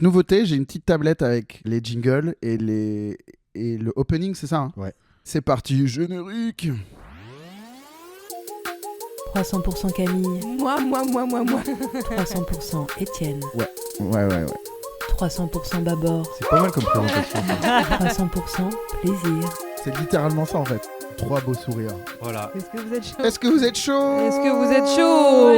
Nouveauté, j'ai une petite tablette avec les jingles et le opening, c'est ça, hein? Ouais. C'est parti, générique. 300% Camille. Moi. 300% Étienne. Ouais. 300% Babord. C'est pas mal comme présentation. 300% plaisir. C'est littéralement ça en fait. 3 beaux sourires. Voilà. Est-ce que vous êtes chaud? Est-ce que vous êtes chaud? Est-ce que vous êtes chaud?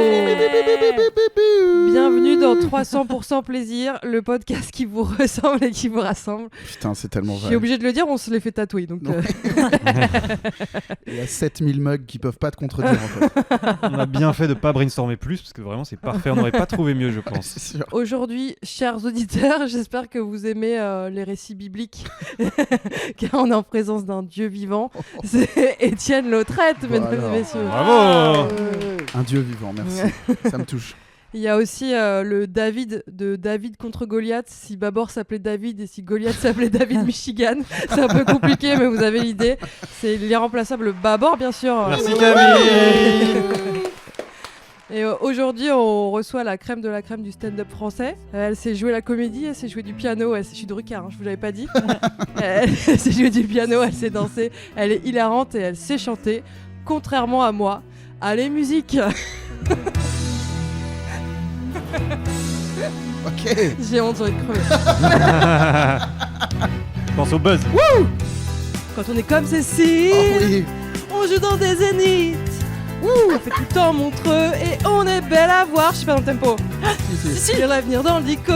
Bienvenue dans 300% plaisir, le podcast qui vous ressemble et qui vous rassemble. Putain, c'est tellement Je suis vrai. obligé de le dire, on se les fait tatouer. Donc, Non. Il y a 7000 mugs qui peuvent pas te contredire en fait. On a bien fait de pas brainstormer plus parce que vraiment c'est parfait. On n'aurait pas trouvé mieux, je pense. C'est sûr. Aujourd'hui, chers auditeurs, j'espère que vous aimez les récits bibliques, car on est en présence d'un Dieu vivant. C'est Étienne Lautrette, mesdames alors. et messieurs. Bravo. Un dieu vivant, merci. Ça me touche. Il y a aussi le David de David contre Goliath. Si Babor s'appelait David et si Goliath s'appelait David Michigan, c'est un peu compliqué, mais vous avez l'idée. C'est l'irremplaçable Babor, bien sûr. Merci Camille. Et aujourd'hui, on reçoit la crème de la crème du stand-up français. Elle sait jouer la comédie, elle sait jouer du piano. Je suis de Drucker, hein, je vous l'avais pas dit. Elle sait jouer du piano, elle sait danser. Elle est hilarante et elle sait chanter. Contrairement à moi. Allez, musique. Ok. J'ai honte, j'aurais crevé. Je pense au buzz. Quand on est comme Cécile, Oh oui. on joue dans des zéniths. On fait tout le temps Montreux et on est belle à voir. Je suis pas dans le tempo. Si. Sur l'avenir dans le dico,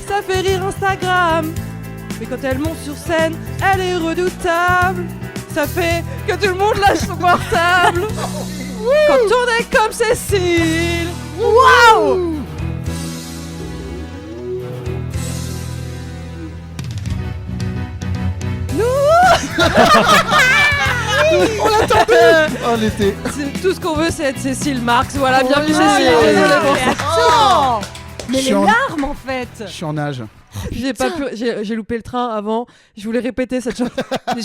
ça fait rire Instagram. Mais quand elle monte sur scène, elle est redoutable. Ça fait que tout le monde lâche son portable. Quand on est comme Cécile. Waouh! On l'attendait. Oh l'été. Tout ce qu'on veut, c'est être Cécile Marx. Voilà, bienvenue Oh, Cécile. ouais. Désolée pour ça. Attends Mais Je suis les en- larmes en fait. Je suis en nage. J'ai loupé le train avant. Je voulais répéter cette chanson.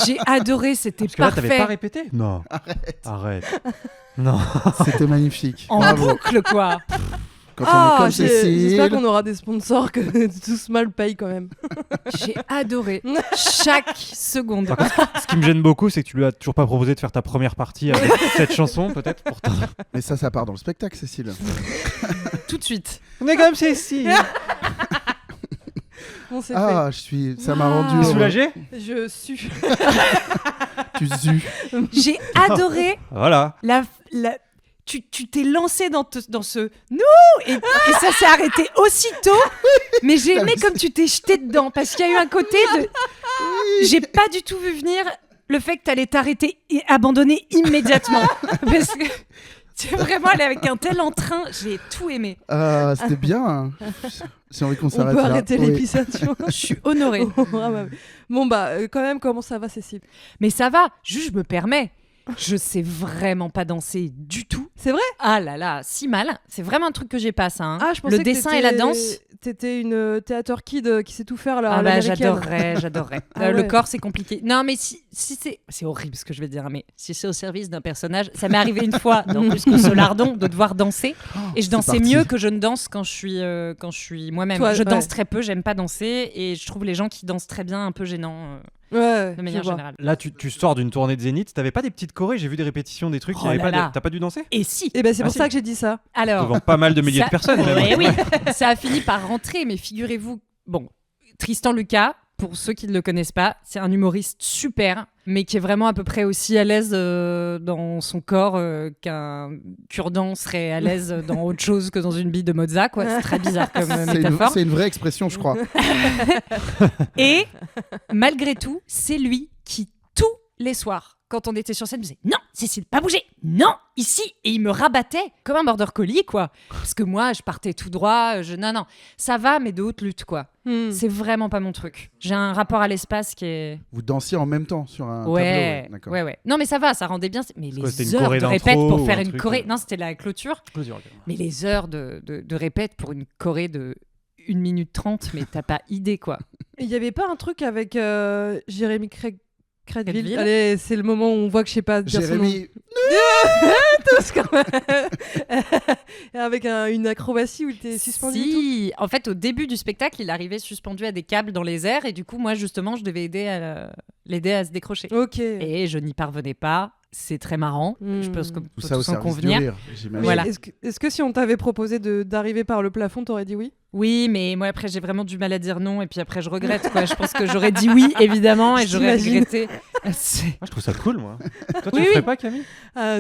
J'ai adoré, c'était Parce que là t'avais pas parfait. répété. Non. Arrête. Non. C'était magnifique. En Bravo. boucle quoi. Quand on est comme J'espère Cécile. qu'on aura des sponsors que tous mal payent quand même. J'ai adoré chaque seconde. Ce qui me gêne beaucoup, c'est que tu lui as toujours pas proposé de faire ta première partie avec cette chanson, peut-être pourtant. Mais ça part dans le spectacle, Cécile. Tout de suite. On est comme Cécile. On s'est Ah, ça m'a rendu. T'es soulagé? fait. Je suis. Tu zus. J'ai adoré Voilà. tu t'es lancé dans ce nous et ça s'est arrêté aussitôt. Mais j'ai aimé comme tu t'es jeté dedans parce qu'il y a eu un côté de. J'ai pas du tout vu venir le fait que t'allais t'arrêter et abandonner immédiatement parce que tu es vraiment allé avec un tel entrain. J'ai tout aimé. C'était bien. Hein. J'ai envie qu'on On s'arrête peut là. arrêter Oui. l'épisode. Je suis honorée. Ah bah oui. Bon bah quand même, comment ça va Cécile? Mais ça va. Juste, je me permets. Je sais vraiment pas danser du tout. C'est vrai? Ah là là, si mal. C'est vraiment un truc que j'ai pas, ça. Hein. Ah, je pensais Le que dessin et la danse. T'étais une théâtre kid qui sait tout faire là. Ah bah l'américaine. j'adorerais. Ah Le ouais. corps c'est compliqué. Non mais si c'est horrible ce que je vais dire, hein, mais si c'est au service d'un personnage, ça m'est arrivé une fois dans Plus que Solardon de devoir danser et je c'est dansais parti. mieux que je ne danse quand je suis moi-même. Toi, Je ouais. danse très peu, j'aime pas danser et je trouve les gens qui dansent très bien un peu gênants Ouais, de manière je vois. générale. Là, tu sors d'une tournée de Zénith. T'avais pas des petites chorés? J'ai vu des répétitions, des trucs. Oh là là. T'as pas dû danser? Et si Et ben c'est Ah pour si. ça que j'ai dit ça. alors Devant pas mal de milliers ça- de personnes. même. Ouais, oui, ça a fini par rentrer, mais figurez-vous, bon, Tristan Lucas, pour ceux qui ne le connaissent pas, c'est un humoriste super, mais qui est vraiment à peu près aussi à l'aise dans son corps qu'un cure-dent serait à l'aise dans autre chose que dans une bille de Mozart, quoi. C'est très bizarre comme métaphore. C'est une vraie expression, je crois. Et malgré tout, c'est lui qui, tous les soirs, quand on était sur scène, me disait « Non, Cécile, pas bouger! Non, ici !» Et il me rabattait comme un border collie, quoi. Parce que moi, je partais tout droit. Non, ça va, mais de haute lutte, quoi. C'est vraiment pas mon truc. J'ai un rapport à l'espace qui est... Vous dansiez en même temps sur un tableau. Ouais, D'accord. ouais. Non, mais ça va, ça rendait bien. Mais quoi, c'était les une heures choré de d'intro répète pour ou faire un une truc, choré... Non, c'était la clôture. Mais les heures de répète pour une choré de 1 minute 30, mais t'as pas idée, quoi. Il y avait pas un truc avec Jérémy Crédville. Crédville. Allez, c'est le moment où on voit que je sais pas dire son nom. Jérémy. Tous quand même. Avec une acrobatie où t'es suspendu et tout. Si, en fait, au début du spectacle, il arrivait suspendu à des câbles dans les airs et du coup, moi, justement, je devais l'aider à se décrocher. Ok. Et je n'y parvenais pas. C'est très marrant. Je pense qu'on peut Tout ça au tous en service du convenir. rire, j'imagine. Voilà. Est-ce que si on t'avait proposé d'arriver par le plafond, t'aurais dit oui? Oui, mais moi, après, j'ai vraiment du mal à dire non et puis après, je regrette. Quoi. Je pense que j'aurais dit oui, évidemment, et j'aurais J'imagine. regretté. C'est- Moi, je trouve ça cool, moi. Toi, tu Oui, le ferais oui. pas, Camille?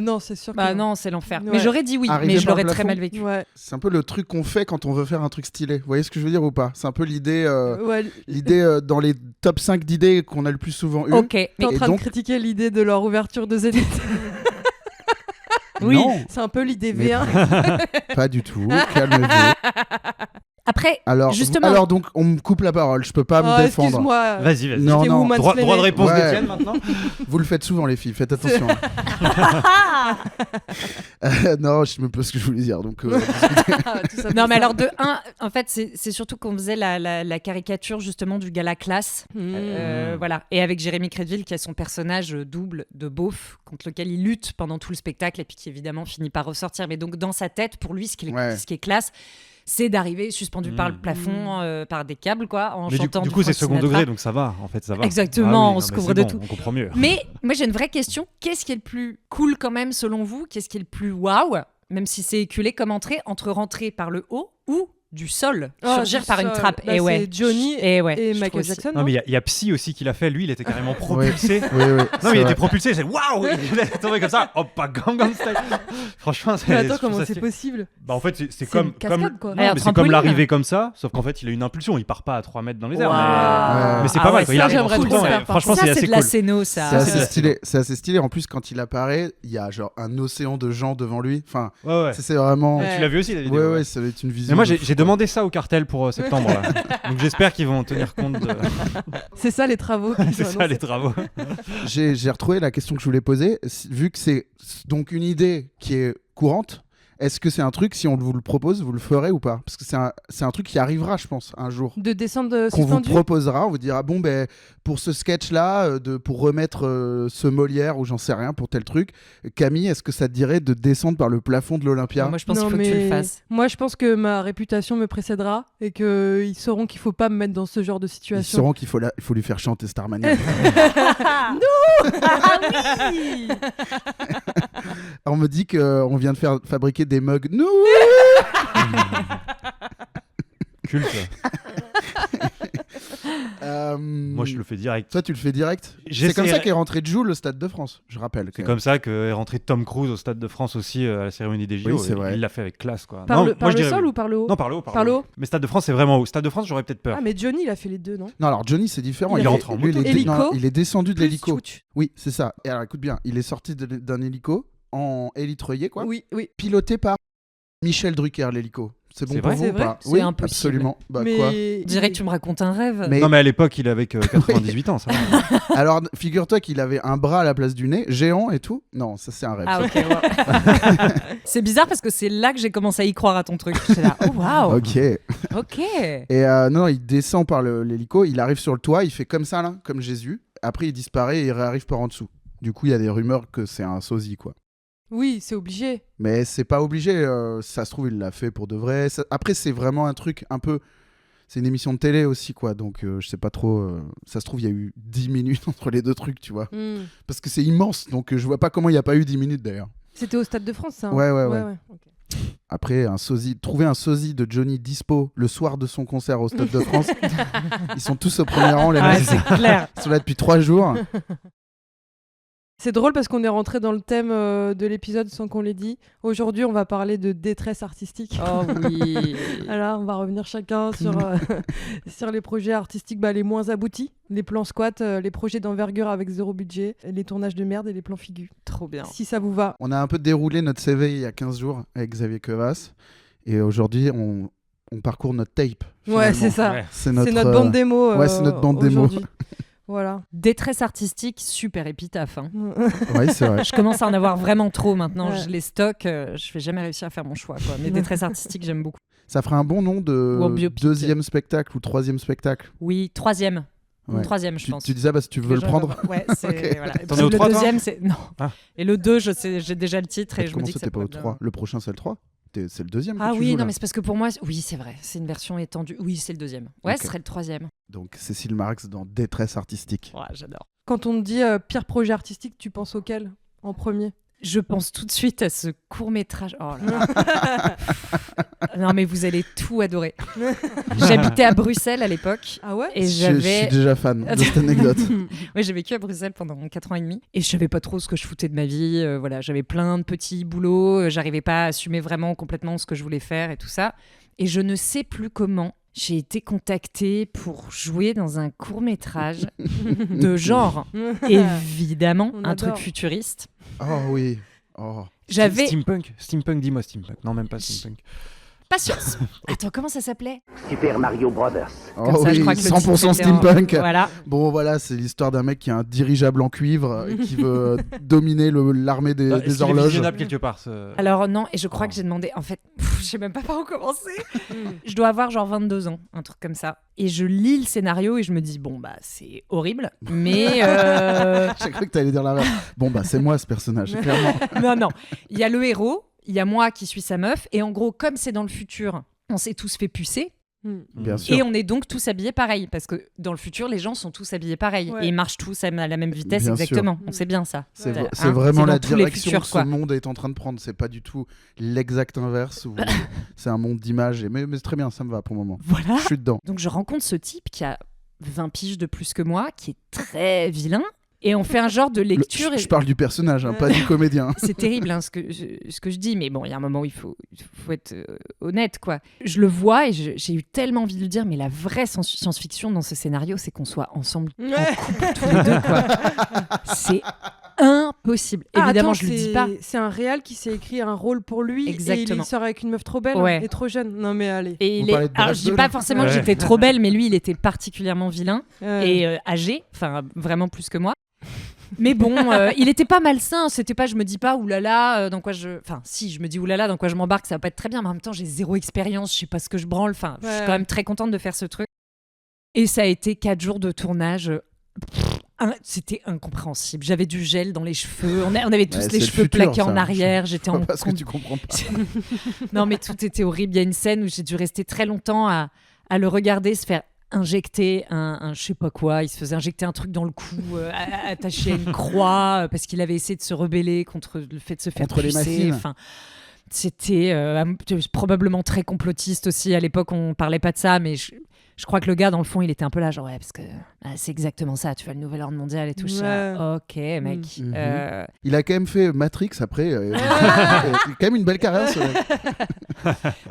Non, c'est sûr que Bah non, c'est l'enfer. Ouais. Mais j'aurais dit oui, Arriver mais je par l'aurais le très plafond. mal vécu. Ouais. C'est un peu le truc qu'on fait quand on veut faire un truc stylé. Vous voyez ce que je veux dire ou pas? C'est un peu l'idée Ouais, dans les top 5 d'idées qu'on a le plus souvent eues. Ok, t'es mais en Et train donc- de critiquer l'idée de leur ouverture de Zénith. oui. Non, C'est un peu l'idée Mais- V1. pas du tout. Calmez-vous. Après, Alors, Justement. alors donc, on me coupe la parole. Je peux pas me Ah, défendre. excuse-moi. Vas-y, vas-y. Non, C'était non. woman's Droit de planning. réponse Ouais. d'Étienne, maintenant? Vous le faites souvent, les filles. Faites attention. Non, je sais même pas ce que je voulais dire. Donc, Ah, tout ça non, pour mais ça. alors de un, en fait, c'est surtout qu'on faisait la caricature justement du gala classe. Voilà. Et avec Jérémy Crédville qui a son personnage double de beauf contre lequel il lutte pendant tout le spectacle et puis qui évidemment finit par ressortir. Mais donc dans sa tête, pour lui, ce qui est classe, c'est d'arriver suspendu par le plafond, par des câbles, quoi, en Mais chantant du coup, c'est Frank second Sinatra. degré, donc ça va. En fait, ça va. Exactement, on non, se mais couvre c'est de bon, tout. On comprend mieux. Mais moi, j'ai une vraie question. Qu'est-ce qui est le plus cool quand même, selon vous? Qu'est-ce qui est le plus waouh, même si c'est éculé comme entrée, entre rentrer par le haut ou du sol, surgir du par une sol. trappe? Bah, et ouais. c'est Johnny et ouais, et je Michael trouve aussi. Jackson. Non, mais il y a Psy aussi qui l'a fait. Lui, il était carrément propulsé. oui, oui. Non, mais il était propulsé, c'est waouh! Il est tombé comme ça, hop, pas Gangnam Style. Franchement, c'est. Mais attends, je trouve comment ça c'est stylé. possible? Bah, en fait, c'est C'est comme. une cascade, quoi. Non, Ouais, un mais c'est comme trampoline. l'arrivée comme ça, sauf qu'en fait, il a une impulsion. Il part pas à 3 mètres dans les airs. Waouh. Mais c'est Ah pas mal, ouais, quoi. Il ça, arrive en j'aimerais sautant. trop et faire, par Franchement, ça, c'est c'est assez de la cool. scéno, ça. C'est assez c'est stylé. C'est assez stylé. En plus, quand il apparaît, il y a genre un océan de gens devant lui. Enfin, Ouais, ouais. c'est vraiment. Ouais. Tu l'as vu aussi, la vidéo? Ouais, ouais, ça va être une vision. Mais moi, de j'ai fou, j'ai quoi. demandé ça au cartel pour septembre. Là. Donc j'espère qu'ils vont tenir compte de. C'est ça les travaux. qu'ils C'est ont ça annoncés. les travaux. J'ai retrouvé la question que je voulais poser. Vu que c'est donc une idée qui est courante, est-ce que c'est un truc, si on vous le propose, vous le ferez ou pas? Parce que c'est un truc qui arrivera, je pense, un jour. De descendre Qu'on vous suspendu. proposera, on vous dira bon ben pour ce sketch là, pour remettre ce Molière ou j'en sais rien pour tel truc, Camille, est-ce que ça te dirait de descendre par le plafond de l'Olympia? Moi, je pense Non, qu'il faut que tu le mais fasses. Moi, je pense que ma réputation me précédera et qu'ils sauront qu'il faut pas me mettre dans ce genre de Ils situation. sauront qu'il faut, il faut lui faire chanter Starmania. Ah oui. On me dit qu'on vient de faire fabriquer des mugs. Nous Culte. Euh, Moi, je le fais direct. Toi, tu le fais direct. C'est J'essaierai- comme ça qu'est rentré Jules au Stade de France, je rappelle. C'est comme ça qu'est rentré Tom Cruise au Stade de France aussi à la cérémonie des JO. Oui, c'est et vrai. Il l'a fait avec classe, quoi. Par Non, le, moi, par je le dirais sol oui. ou par le haut? Non, par le haut. Par le haut. Mais Stade de France, c'est vraiment haut. Stade de France, j'aurais peut-être peur. Ah, mais Johnny, il a fait les deux, non? Non, alors Johnny, c'est différent. Il est rentré en lui, moto. Hélico, non, il est descendu de Plus l'hélico. chouch. Oui, c'est ça. Et alors, écoute bien, il est sorti d'un hélico en élytreuillé, quoi. Oui, oui. Piloté par Michel Drucker, l'hélico. C'est bon C'est pour vrai vous C'est ou vrai pas? C'est Oui, impossible. absolument. Bah, mais quoi On dirait que tu me racontes un rêve. Mais- Non, mais à l'époque, il avait 98 ans, ça va. Alors, figure-toi qu'il avait un bras à la place du nez, géant et tout. Non, ça c'est un rêve. Ah ça. ok, ouais. C'est bizarre parce que c'est là que j'ai commencé à y croire à ton truc. J'étais là, oh waouh, Ok. Et ok. non, il descend par l'hélico, il arrive sur le toit, il fait comme ça là, comme Jésus. Après, il disparaît et il réarrive par en dessous. Du coup, il y a des rumeurs que c'est un sosie, quoi. Oui, c'est obligé. Mais c'est pas obligé. Ça se trouve, il l'a fait pour de vrai. Après, c'est vraiment un truc un peu. C'est une émission de télé aussi, quoi. Donc, je sais pas trop. Ça se trouve, il y a eu 10 minutes entre les deux trucs, tu vois. Parce que c'est immense. Donc, je vois pas comment il n'y a pas eu 10 minutes d'ailleurs. C'était au Stade de France, ça. hein Ouais. Ok. Après, trouver un sosie de Johnny dispo le soir de son concert au Stade de France. Ils sont tous au premier rang, les Ouais, mecs. c'est clair. Ils sont là depuis 3 jours. C'est drôle parce qu'on est rentré dans le thème de l'épisode sans qu'on l'ait dit. Aujourd'hui, on va parler de détresse artistique. Oh oui. Voilà, on va revenir chacun sur, sur les projets artistiques les moins aboutis, les plans squat, les projets d'envergure avec zéro budget, les tournages de merde et les plans figus. Trop bien. Si ça vous va. On a un peu déroulé notre CV il y a 15 jours avec Xavier Quevas. Et aujourd'hui, on parcourt notre tape. Ouais, finalement. c'est ça. Ouais. C'est notre, C'est notre bande démo. ouais, c'est notre bande démo. aujourd'hui. Voilà. Détresse artistique, super épitaphe. Hein. Ouais, c'est vrai. Je commence à en avoir vraiment trop maintenant. Ouais. Je les stocke. Je vais jamais réussir à faire mon choix. Quoi. Mais détresse artistique, j'aime beaucoup. Ça ferait un bon nom Ou en de biopic. 2e spectacle ou 3e spectacle. Oui, 3e. Ouais. Troisième, je Tu, pense. tu dis ça parce que tu veux le prendre. Ouais, c'est Ok. voilà. T'en es au Le 3, toi deuxième, c'est non. Ah. Et le 2, j'ai déjà le titre et je me Comment dis que ça, ça t'es pas au pourrait 3 Le prochain, c'est le 3 C'est le deuxième Ah que tu oui, joues, non, là. mais c'est parce que pour moi, oui, c'est vrai. C'est une version étendue. Oui, c'est le deuxième. Ouais, Ok. ce serait le troisième. Donc, Cécile Marx dans Détresse artistique. Ouais, j'adore. Quand on te dit pire projet artistique, tu penses auquel en premier? Je pense tout de suite à ce court-métrage. Oh là là. Non, mais vous allez tout adorer. J'habitais à Bruxelles à l'époque. Ah ouais? Et Je suis j'avais. déjà fan de cette anecdote. Oui, j'ai vécu à Bruxelles pendant 4 ans et demi et je savais pas trop ce que je foutais de ma vie. Voilà, j'avais plein de petits boulots, j'arrivais pas à assumer vraiment complètement ce que je voulais faire et tout ça. Et je ne sais plus comment j'ai été contactée pour jouer dans un court-métrage de genre, évidemment, On un truc adore. futuriste. Oh oui. Oh. J'avais Steampunk, dis-moi Steampunk. Non, même pas Steampunk. patience. Attends, comment ça s'appelait? Super Mario Brothers. Comme Oh ça, je oui, crois que le 100% titre était en- steampunk. Voilà. Bon, voilà, c'est l'histoire d'un mec qui a un dirigeable en cuivre et qui veut dominer l'armée des Est-ce qu'il est horloges. visionnable quelque part Alors non, et je crois Oh. que j'ai demandé, en fait, je sais même pas par où commencer. Je dois avoir genre 22 ans, un truc comme ça. Et je lis le scénario et je me dis, bon bah c'est horrible, mais J'ai cru que t'allais dire la Bon, bah, c'est moi ce personnage, clairement. non. Il y a le héros, il y a moi qui suis sa meuf, et en gros, comme c'est dans le futur, on s'est tous fait pucer. Bien sûr. Et on est donc tous habillés pareil, parce que dans le futur, les gens sont tous habillés pareil. Ouais. Et ils marchent tous à la même vitesse, Bien exactement. sûr. On sait bien ça. C'est Ouais. c'est Hein, vraiment c'est la dans tous les direction futurs, que ce quoi. monde est en train de prendre. C'est pas du tout l'exact inverse. Où c'est un monde d'images. Mais c'est très bien, ça me va pour le moment. Voilà. Je suis dedans. Donc je rencontre ce type qui a 20 piges de plus que moi, qui est très vilain. Et on fait un genre de lecture. Je parle du personnage, hein, pas du comédien. C'est terrible hein, ce que je dis, mais bon, il y a un moment où il faut être honnête, quoi. Je le vois et j'ai eu tellement envie de lui dire, mais la vraie science-fiction dans ce scénario, c'est qu'on soit ensemble en couple tous les deux, quoi. C'est impossible. Évidemment, attends, je le dis pas. C'est un réal qui s'est écrit un rôle pour lui Exactement. et il sort avec une meuf trop belle Ouais. et trop jeune. Non mais allez. Et On il est... parlait de Alors, Brad je dis Pitt, pas là. forcément que Ouais. j'étais trop belle, mais lui, il était particulièrement vilain Ouais. et âgé, enfin vraiment plus que moi. Mais bon, il était pas malsain. C'était pas, je me dis pas oulala, dans quoi je. Enfin, si, je me dis oulala, dans quoi je m'embarque, ça va pas être très bien. Mais en même temps, j'ai zéro expérience, je sais pas ce que je branle. Enfin, je suis Ouais. quand même très contente de faire ce truc. Et ça a été 4 jours de tournage. C'était incompréhensible. J'avais du gel dans les cheveux. On avait tous Ouais, les c'est le cheveux futur, plaqués en ça. arrière. J'étais en Parce que tu comprends pas. non, mais tout était horrible. Il y a une scène où j'ai dû rester très longtemps à le regarder se faire injecter un je sais pas quoi. Il se faisait injecter un truc dans le cou, attaché à une croix, parce qu'il avait essayé de se rebeller contre le fait de se faire Contre les pucer. machines. Enfin, c'était probablement très complotiste aussi. À l'époque, on parlait pas de ça, mais je crois que le gars, dans le fond, il était un peu là, genre, ouais, parce que c'est exactement ça, tu vois, le nouvel ordre mondial et tout. Ça. Ok, mec. Mhm. Il a quand même fait Matrix après. Il a quand même une belle carrière. ce mec.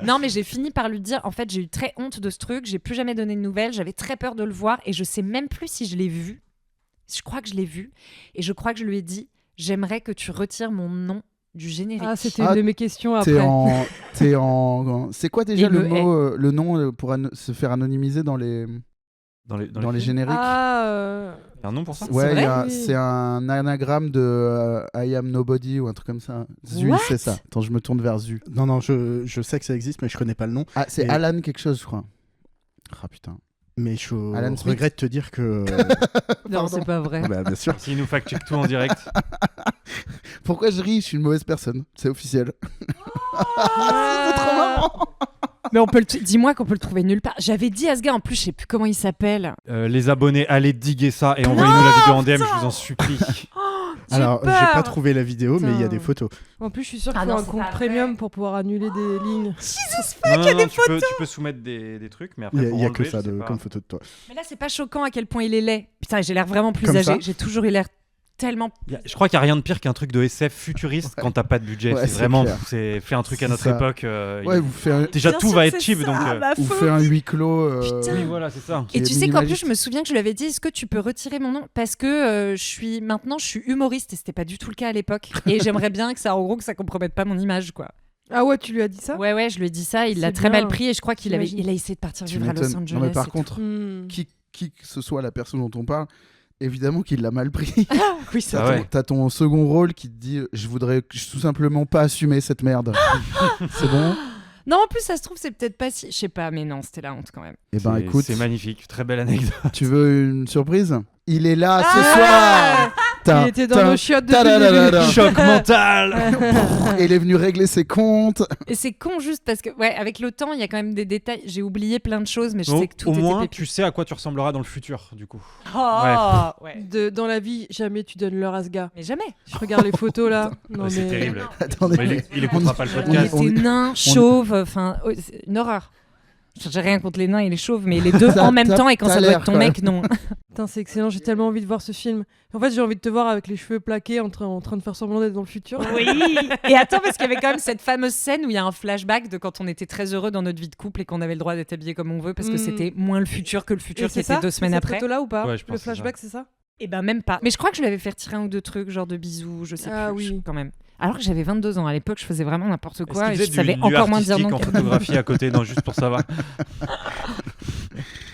Non, mais j'ai fini par lui dire, en fait, j'ai eu très honte de ce truc, j'ai plus jamais donné de nouvelles, j'avais très peur de le voir et je sais même plus si je l'ai vu. Je crois que je l'ai vu et je crois que je lui ai dit, j'aimerais que tu retires mon nom du générique. Ah, c'était Ah, une de mes questions T'es après. C'est quoi déjà Et le le mot, le nom pour se faire anonymiser dans les Dans les films films. génériques? Il y a un nom pour ça Ouais, vrai Oui. c'est un anagramme de I am nobody ou un truc comme ça. Zu, What c'est ça. Attends, je me tourne vers Zu. Non, je sais que ça existe, mais je connais pas le nom. Ah, c'est Et- Alan quelque chose, je crois. Ah putain. Mais je Alan Smith. regrette de te dire que. Non, c'est pas vrai. Bah, bien sûr. S'il nous fact-check tout en direct. Pourquoi je ris? Je suis une mauvaise personne. C'est officiel. Mais dis-moi qu'on peut le trouver nulle part. J'avais dit à ce gars, en plus, je sais plus comment il s'appelle. Les abonnés, allez diguer ça et envoyez-nous la vidéo en DM, je vous en supplie. Alors, j'ai peur. pas trouvé la vidéo, mais il y a Putain. des photos. En plus, je suis sûre Ah qu'il faut non, un c'est compte pas premium pour pouvoir annuler des lignes. Non, tu peux soumettre des trucs, mais après, Il pour y a enlever, que ça je sais pas. comme photo de toi. Mais là, c'est pas choquant à quel point il est laid. Putain, j'ai l'air vraiment plus Comme âgé. ça J'ai toujours eu l'air tellement. Je crois qu'il n'y a rien de pire qu'un truc de SF futuriste quand t'as pas de budget. Ouais, c'est c'est vraiment, clair. c'est fait un truc à C'est notre ça. époque. Ouais, vous faites un, Déjà, Bien tout sûr va que être c'est cheap, ça, donc. ma vous faute. faites un huis clos. Putain. Oui, voilà, c'est ça. qui Et est tu sais qu'en plus, minimaliste. je me souviens que je lui avais dit, est-ce que tu peux retirer mon nom? Parce que maintenant, je suis humoriste et c'était pas du tout le cas à l'époque. Et j'aimerais bien que ça, en gros, que ça compromette pas mon image, quoi. Ah ouais, tu lui as dit ça? Ouais, je lui ai dit ça. Il C'est l'a très bien. mal pris et je crois qu'il J'imagine. il a essayé de partir Tu vivre à Los m'étonnes. Angeles. Non, mais par et contre, Hmm. qui que ce soit la personne dont on parle, évidemment qu'il l'a mal pris. tout. Oui, ça. Ah ouais. T'as ton second rôle qui te dit je voudrais tout simplement pas assumer cette merde. C'est bon? Non, en plus, ça se trouve, c'est peut-être pas si. Je sais pas, mais non, c'était la honte quand même. Eh ben, écoute, C'est magnifique, très belle anecdote. tu veux une surprise ? Il est là ce Ah soir. Il était dans nos chiottes depuis le Ta-da-da-da-da. début. Choc mental. Il est venu régler ses comptes. Et c'est con juste parce que, ouais, avec le temps, il y a quand même des détails. J'ai oublié plein de choses, mais je sais que tout Au était moins, pépieux. tu sais à quoi tu ressembleras dans le futur, du coup. Oh, ouais. Dans la vie, jamais tu donnes l'heure à ce gars. Mais jamais. Je regarde les photos là. Non, C'est mais- terrible. Attendez. Mais il écoutera pas le podcast. on- Il était nain, chauve, enfin, c'est une horreur. J'ai rien contre les nains et les chauves, mais les deux en même temps, et quand t'as ça doit l'air, être ton quand mec, non. Putain, c'est excellent, j'ai tellement envie de voir ce film. En fait, j'ai envie de te voir avec les cheveux plaqués en train de faire semblant d'être dans le futur. Oui. Et attends, parce qu'il y avait quand même cette fameuse scène où il y a un flashback de quand on était très heureux dans notre vie de couple et qu'on avait le droit d'être habillé comme on veut, parce que c'était moins le futur que le futur Et qui c'est était ça 2 semaines cette après. photo-là ou pas Ouais, je pense Le que c'est ça. flashback, c'est ça Et ben même pas. Mais je crois que je lui avais fait tirer 1 ou 2 trucs, genre de bisous, je sais Ah plus, oui. quand même. Alors que j'avais 22 ans. À l'époque, je faisais vraiment n'importe Est-ce quoi qu'il et faisait je du savais nu encore moins dire artistique non. en photographie à côté, non, juste pour savoir.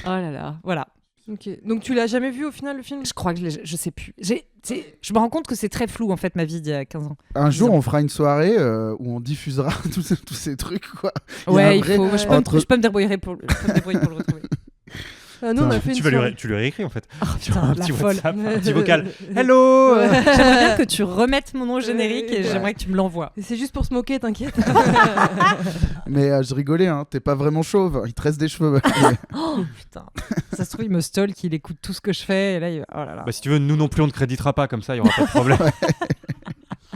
Oh là là, voilà. Ok. Donc tu l'as jamais vu au final le film Je crois que je sais plus. Je me rends compte que c'est très flou en fait ma vie d'il y a 15 ans. Un jour, on fera une soirée où on diffusera tous ces trucs, quoi. Il y a un Ouais, il vrai- faut. entre- Je peux me débrouiller pour le retrouver. Ah, nous, on a fait Tu une soirée. lui as réécrit en fait. Oh Sur un putain, la petit folle. WhatsApp, un petit vocal. Hello. Ouais. J'aimerais bien que tu remettes mon nom au générique et Ouais. j'aimerais que tu me l'envoies. Et c'est juste pour se moquer, t'inquiète. Mais je rigolais, hein. T'es pas vraiment chauve. Il te reste des cheveux. Oh putain. Ça se trouve, il me stalk, il écoute tout ce que je fais et là, oh là là. Bah, si tu veux, nous non plus on ne créditera pas, comme ça il y aura pas de problème.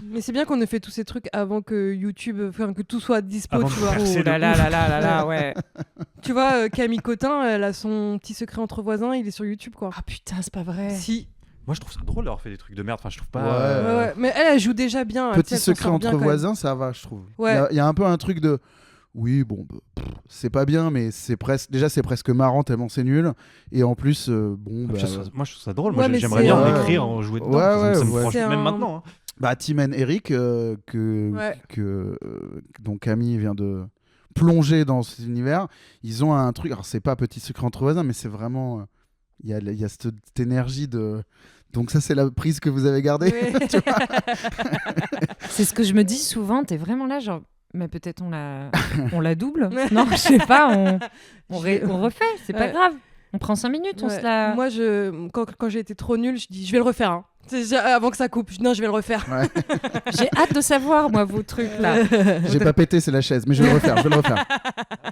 Mais c'est bien qu'on ait fait tous ces trucs avant que YouTube, enfin que tout soit dispo, Avant tu de vois. faire Oh là là là là là là, ouais. Tu vois, Camille Cotin, elle a son petit secret entre voisins, il est sur YouTube, quoi. Ah putain, c'est pas vrai. Si. Moi je trouve ça drôle d'avoir fait des trucs de merde. Enfin, je trouve pas. Ouais. Ouais, ouais. Mais elle joue déjà bien. tu sais, Petit elle s'en secret sort bien, entre quand même. voisins, ça va, je trouve. Ouais. Il y a un peu un truc de. Oui, bon, c'est pas bien, mais c'est presque. Déjà, c'est presque marrant tellement c'est nul. Et en plus, bon. Moi, Bah, je trouve ça drôle. Ouais, Moi mais j'aimerais c'est bien en un- écrire, en jouer dedans. Ouais, Ça me ouais. branche C'est même un- maintenant. hein. bah, Tim and Eric, Ouais. dont Camille vient de plonger dans cet univers, ils ont un truc. Alors, c'est pas Petit secret entre voisins, mais c'est vraiment. Il y a cette énergie de. Donc, ça, c'est la prise que vous avez gardée. Ouais. C'est ce que je me dis souvent, t'es vraiment là, genre, mais peut-être on la double. Non, je sais pas, on refait, c'est pas Ouais. grave. On prend 5 minutes, on Ouais. se la. Moi, quand j'ai été trop nulle, je dis je vais le refaire. Hein. Avant que ça coupe. Je dis non, je vais le refaire. J'ai hâte de savoir, moi, vos trucs là. J'ai pas pété, c'est la chaise, mais je vais le refaire.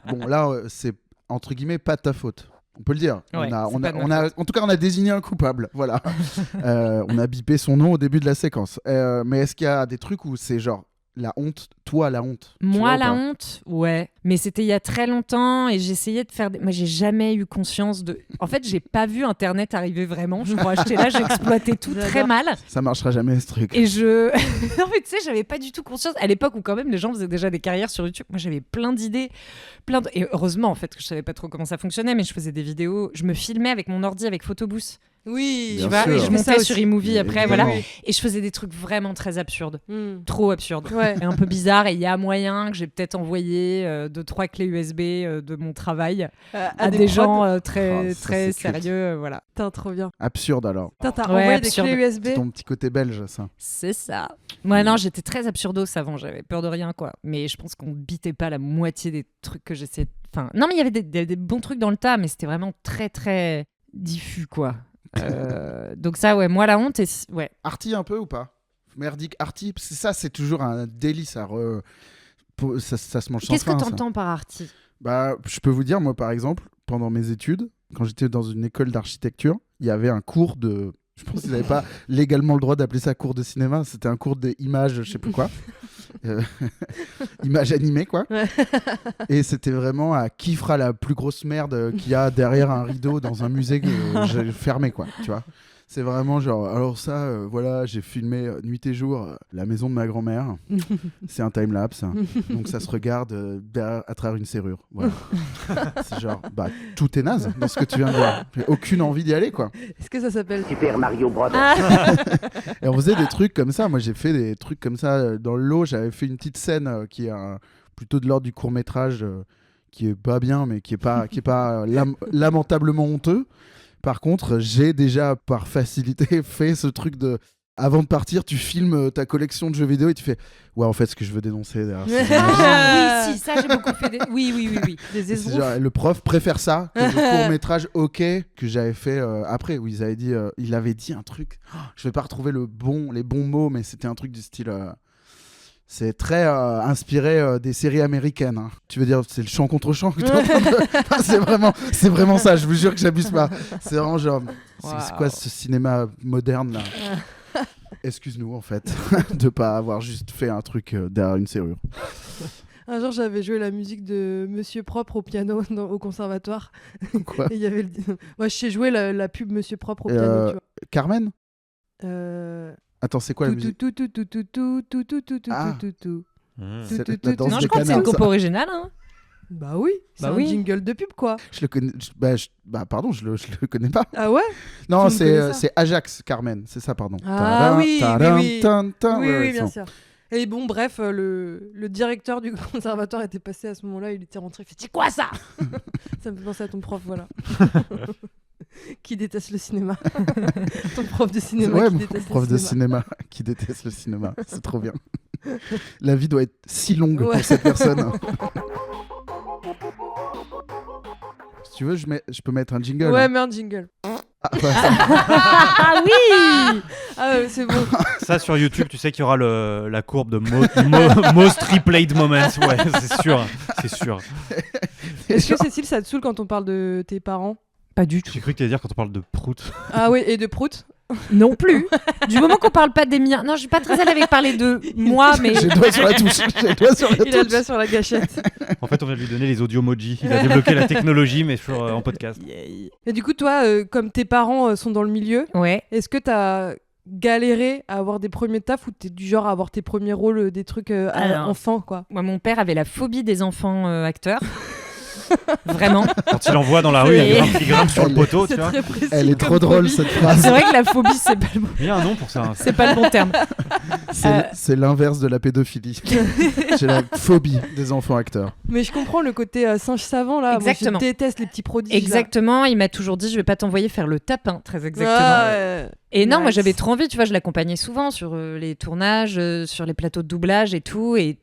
Bon, là, c'est entre guillemets pas de ta faute. On peut le dire. Ouais, c'est pas de ma En tout cas, on a désigné un coupable. Voilà. On a bipé son nom au début de la séquence. Mais est-ce qu'il y a des trucs où c'est genre la honte, toi la honte tu vois, Moi, ou la pas honte, ouais. Mais c'était il y a très longtemps et j'essayais de faire. Moi, j'ai jamais eu conscience de. En fait, j'ai pas vu Internet arriver vraiment. Je crois. J'étais là, j'exploitais tout très J'adore. mal. Ça marchera jamais ce truc. Et je. Non, mais tu sais, j'avais pas du tout conscience. À l'époque où, quand même, les gens faisaient déjà des carrières sur YouTube. Moi, j'avais plein d'idées. Et heureusement, en fait, que je savais pas trop comment ça fonctionnait, mais je faisais des vidéos. Je me filmais avec mon ordi avec Photobooth. Oui. Bien Tu vois, sûr. et je Mais ça montais aussi. sur iMovie après, voilà. Oui. Et je faisais des trucs vraiment très absurdes. Hmm. Trop absurdes. Ouais. Et un peu bizarre. Et il y a moyen que j'ai peut-être envoyé 2-3 clés USB de mon travail à des prods. gens Oh, très, ça, très c'est culte. sérieux. Voilà. Putain, trop bien. Absurde alors. Putain, t'as Ouais, envoyé des absurde. clés USB. C'est ton petit côté belge, ça. C'est ça. Moi, non, j'étais très absurdos avant. J'avais peur de rien, quoi. Mais je pense qu'on bitait pas la moitié des trucs que j'essayais. Enfin, non, mais il y avait des bons trucs dans le tas, mais c'était vraiment très, très diffus, quoi. Donc ça, ouais, moi, la honte, ouais. Arty un peu ou pas? Merdique Arty, parce que ça c'est toujours un délice. Ça se mange sans Qu'est-ce que fin. ça. t'entends par arty? Bah, je peux vous dire, moi par exemple, pendant mes études, quand j'étais dans une école d'architecture, il y avait un cours de. Je pense qu'ils n'avaient pas légalement le droit d'appeler ça cours de cinéma. C'était un cours d'images, je sais plus quoi. Images animées, quoi. Ouais. Et c'était vraiment à qui fera la plus grosse merde qu'il y a derrière un rideau dans un musée que j'ai fermé, quoi. Tu vois. C'est vraiment genre, alors ça, voilà, j'ai filmé nuit et jour la maison de ma grand-mère. C'est un time-lapse. Donc ça se regarde à travers une serrure. Voilà. C'est genre, bah, tout est naze dans ce que tu viens de voir. J'ai aucune envie d'y aller, quoi. Est-ce que ça s'appelle Super Mario Bros. Et on faisait des trucs comme ça. Moi, j'ai fait des trucs comme ça dans le lot. J'avais fait une petite scène qui est plutôt de l'ordre du court-métrage, qui est pas bien, mais qui est pas lamentablement honteux. Par contre, j'ai déjà, par facilité, fait ce truc de Avant de partir, tu filmes ta collection de jeux vidéo et tu fais ouais, en fait, ce que je veux dénoncer derrière ces Ah, oui, si, ça, j'ai beaucoup fait. Oui. Des c'est esbroufs. genre, le prof préfère ça que le court-métrage OK que j'avais fait après, où il avait dit un truc. Je vais pas retrouver les bons mots, mais c'était un truc du style. C'est très inspiré des séries américaines. Hein. Tu veux dire, c'est le chant contre chant que t'es en train de... Enfin, c'est vraiment ça. Je vous jure que j'abuse pas. C'est vraiment genre. C'est quoi ce cinéma moderne là? Excuse-nous en fait de pas avoir juste fait un truc derrière une serrure. Un jour, j'avais joué la musique de Monsieur Propre au piano au conservatoire. Quoi? Et il y avait moi, je sais jouer la pub Monsieur Propre au piano, tu vois. Carmen? Attends, c'est quoi la musique? Ah. C'est la danse Non, des je crois que c'est une canards, ça. compo originale. Hein. Bah oui, c'est un jingle de pub quoi. Je le connais. Pardon, je le connais pas. Ah ouais? Non, Tu me connais ça c'est Ajax, Carmen. C'est ça, pardon. Ah oui, oui. Ouais, bien sûr. Et bon, bref, le directeur du conservatoire était passé à ce moment-là, il était rentré, il fait « C'est quoi ça ?» Ça me fait penser à ton prof, voilà. Qui déteste le cinéma. Ton prof de cinéma Ouais, qui mon déteste prof le de cinéma. cinéma qui déteste le cinéma. C'est trop bien. La vie doit être si longue Ouais. pour cette personne. Si tu veux, je peux mettre un jingle. Ouais, hein. mais un jingle. Ah oui. Ah ouais, c'est bon. Ça, sur YouTube, tu sais qu'il y aura la courbe de most replayed moments. Ouais, c'est sûr. Est-ce que Cécile, ça te saoule quand on parle de tes parents? Pas du tout. J'ai cru que tu allais dire quand on parle de prout. Ah oui, et de prout? Non plus. Du moment qu'on parle pas des miens. Non, je suis pas très à l'aise avec parler de moi, mais. J'ai le doigt sur la touche. Il a le doigt sur la gâchette. En fait, on vient de lui donner les audiomoji. Il a débloqué la technologie, mais en podcast. Et du coup, toi, comme tes parents sont dans le milieu, Ouais. est-ce que t'as galéré à avoir des premiers tafs ou t'es du genre à avoir tes premiers rôles, des trucs Alors. enfants, quoi? Moi, mon père avait la phobie des enfants acteurs. Vraiment. Quand il envoie dans la rue, il grimpe sur le poteau, tu C'est vois. très précis. Elle est comme trop drôle phobie. cette phrase. C'est vrai que la phobie, c'est pas le bon, Il y a un nom pour ça. c'est pas le bon terme. C'est l'inverse de la pédophilie. J'ai la phobie des enfants acteurs. Mais je comprends le côté singe savant, là. Exactement. Moi, je déteste les petits prodiges. Exactement. Il m'a toujours dit, je vais pas t'envoyer faire le tapin. Très Là. exactement. Ah, ouais. Et non, moi Nice. j'avais trop envie, tu vois, je l'accompagnais souvent sur les tournages, sur les plateaux de doublage et tout, et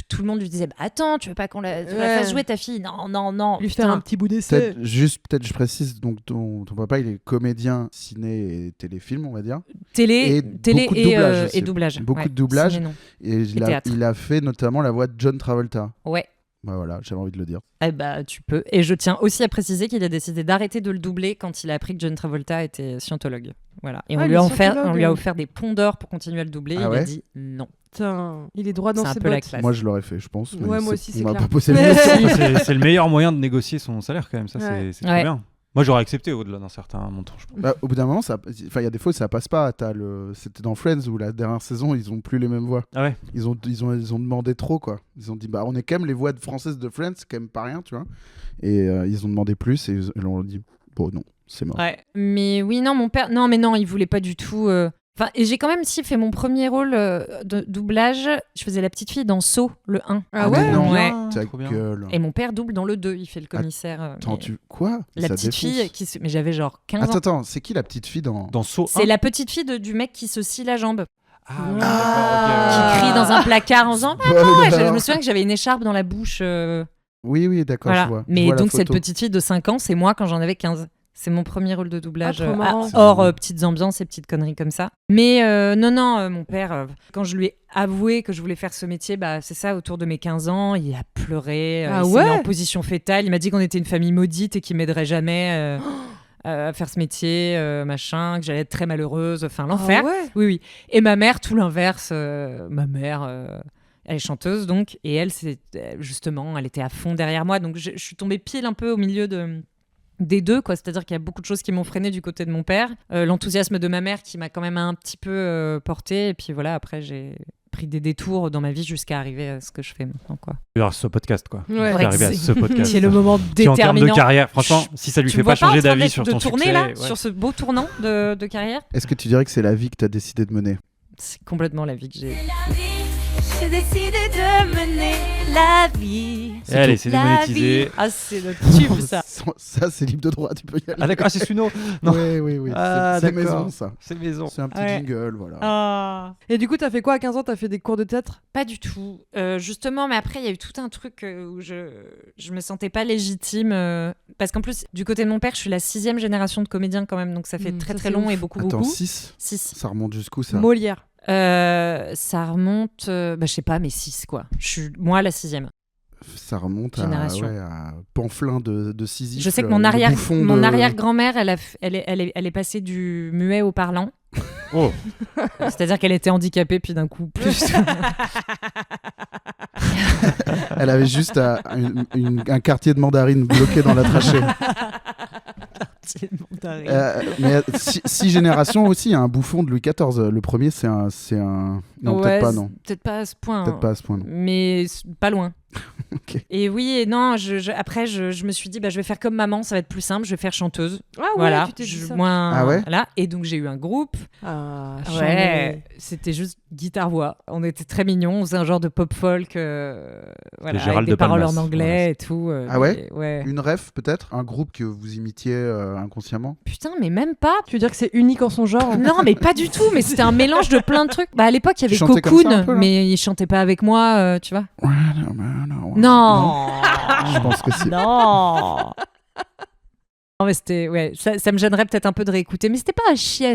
tout le monde lui disait, bah attends, tu veux pas qu'on la fasse jouer ta fille? Non, Lui putain. faire un petit bout d'essai. Peut-être je précise, donc ton papa il est comédien ciné et téléfilm, on va dire. Télé Et beaucoup de doublage aussi. et doublage. Beaucoup Ouais, de doublage. ciné, non. Et théâtre. il a fait notamment la voix de John Travolta. Ouais. Bah voilà, j'avais envie de le dire. Eh bah, tu peux. Et je tiens aussi à préciser qu'il a décidé d'arrêter de le doubler quand il a appris que John Travolta était scientologue. Voilà. Et Ah, on il lui est a offert scientologue. des ponts d'or pour continuer à le doubler. Ah Il ouais a dit non. Putain, il est droit dans C'est un ses peu la bottes. classe. Moi je l'aurais fait, je pense. Mais Ouais, moi aussi, on c'est m'a clair. pas posé le question. C'est le meilleur moyen de négocier son salaire, quand même. Ça, Ouais. c'est trop Ouais. bien. Moi, j'aurais accepté au-delà d'un certain montant, je pense. Bah, au bout d'un moment, il y a des fois où ça passe pas. C'était dans Friends où la dernière saison, ils ont plus les mêmes voix. Ah ouais. Ils ont demandé trop, quoi. Ils ont dit, bah on est quand même les voix françaises de Friends, c'est quand même pas rien, tu vois. Et ils ont demandé plus et ils ont dit, bon non, c'est mort. Ouais. Mais oui, non, mon père. Non, mais non, il voulait pas du tout. Enfin, et j'ai quand même fait mon premier rôle de doublage. Je faisais la petite fille dans Saw, le 1. Ah Mais ouais? non, Ouais. ta Trop bien. gueule. Et mon père double dans le 2. Il fait le commissaire. Attends, mais quoi? La Ça petite défonce. fille qui se. Mais j'avais genre 15 ans. Attends, c'est qui la petite fille dans... Dans Saw 1. C'est la petite fille du mec qui se scie la jambe. Ah, oui, Qui d'accord, crie dans un placard en faisant. Spoiler. Je me souviens que j'avais une écharpe dans la bouche. Oui, d'accord, Voilà. je vois. Je Mais vois la donc, cette photo. petite fille de 5 ans, c'est moi quand j'en avais 15. C'est mon premier rôle de doublage, Ah, trop marrant. hors petites ambiances et petites conneries comme ça. Mais non, mon père, quand je lui ai avoué que je voulais faire ce métier, bah, c'est ça, autour de mes 15 ans, il a pleuré, Ah il s'est ouais mis en position fétale, il m'a dit qu'on était une famille maudite et qu'il m'aiderait jamais à faire ce métier, machin, que j'allais être très malheureuse, enfin l'enfer. Ah ouais. Oui. Et ma mère, tout l'inverse, ma mère... elle est chanteuse donc, et elle, justement, elle était à fond derrière moi, donc je suis tombée pile un peu au milieu des deux, quoi. C'est-à-dire qu'il y a beaucoup de choses qui m'ont freinée du côté de mon père, l'enthousiasme de ma mère qui m'a quand même un petit peu portée, et puis voilà, après j'ai pris des détours dans ma vie jusqu'à arriver à ce que je fais maintenant, quoi. Alors, ce podcast, quoi. Ouais. C'est arrivé à ce podcast. C'est le moment Qui, en termes déterminant. de carrière, franchement, si ça lui Tu fait me vois pas changer en train d'avis d'être- sur de ton tourner succès, là, ouais. sur ce beau tournant de carrière. Est-ce que tu dirais que c'est la vie que tu as décidé de mener? C'est complètement la vie que j'ai. C'est la vie, j'ai décidé de mener la vie. Et allez, c'est démonétisé. Ah, c'est notre tube, ça. Ça, c'est libre de droit, tu peux y aller. Ah d'accord, c'est Suno. Non. Oui. Ah, c'est d'accord. maison, ça. C'est maison. C'est un petit Ouais. jingle, voilà. Ah. Et du coup, t'as fait quoi à 15 ans? T'as fait des cours de théâtre? Pas du tout. Justement, mais après, il y a eu tout un truc où je me sentais pas légitime. Parce qu'en plus, du côté de mon père, je suis la 6e génération de comédiens quand même. Donc ça fait très ça, très c'est long ouf. et beaucoup. Attends, 6 6. Ça remonte jusqu'où, ça? Molière. Ça remonte, je sais pas, mais 6 quoi. Je suis moi la 6e. Ça remonte Génération. à Pamphlet de Sisyphe. Je sais que le mon bouffon arrière-grand-mère, elle est passée du muet au parlant. Oh. C'est-à-dire qu'elle était handicapée, puis d'un coup, plus. Elle avait juste un quartier de mandarine bloqué dans la trachée. Mais 6 générations aussi, un bouffon de Louis XIV. Le premier, c'est un... Non, Ouais, peut-être pas, non. Peut-être pas à ce point. Peut-être pas à ce point, non. Mais pas loin. Ok. Et oui, et non, après, je me suis dit, je vais faire comme maman, ça va être plus simple, je vais faire chanteuse. Ah ouais, Voilà. tu t'es dit ça. Ah ouais Voilà. Et donc, j'ai eu un groupe. Ah, Ouais, c'était juste guitare-voix. On était très mignons, on faisait un genre de pop-folk, voilà, Gérald avec des de paroles Palmas. en anglais et tout. Ah ouais Ouais. Une ref, peut-être? Un groupe que vous imitiez inconsciemment? Putain, mais même pas. Tu veux dire que c'est unique en son genre? Non, mais pas du tout. Mais c'était un mélange de plein de trucs. Bah, à l'époque, il y avait Tu chantais comme ça, un Cocoon, peu, là mais il chantait pas avec moi, tu vois. Non. Non. Je pense que c'est... Non. Non, mais c'était, ouais, ça me gênerait peut-être un peu de réécouter, mais c'était pas à chier.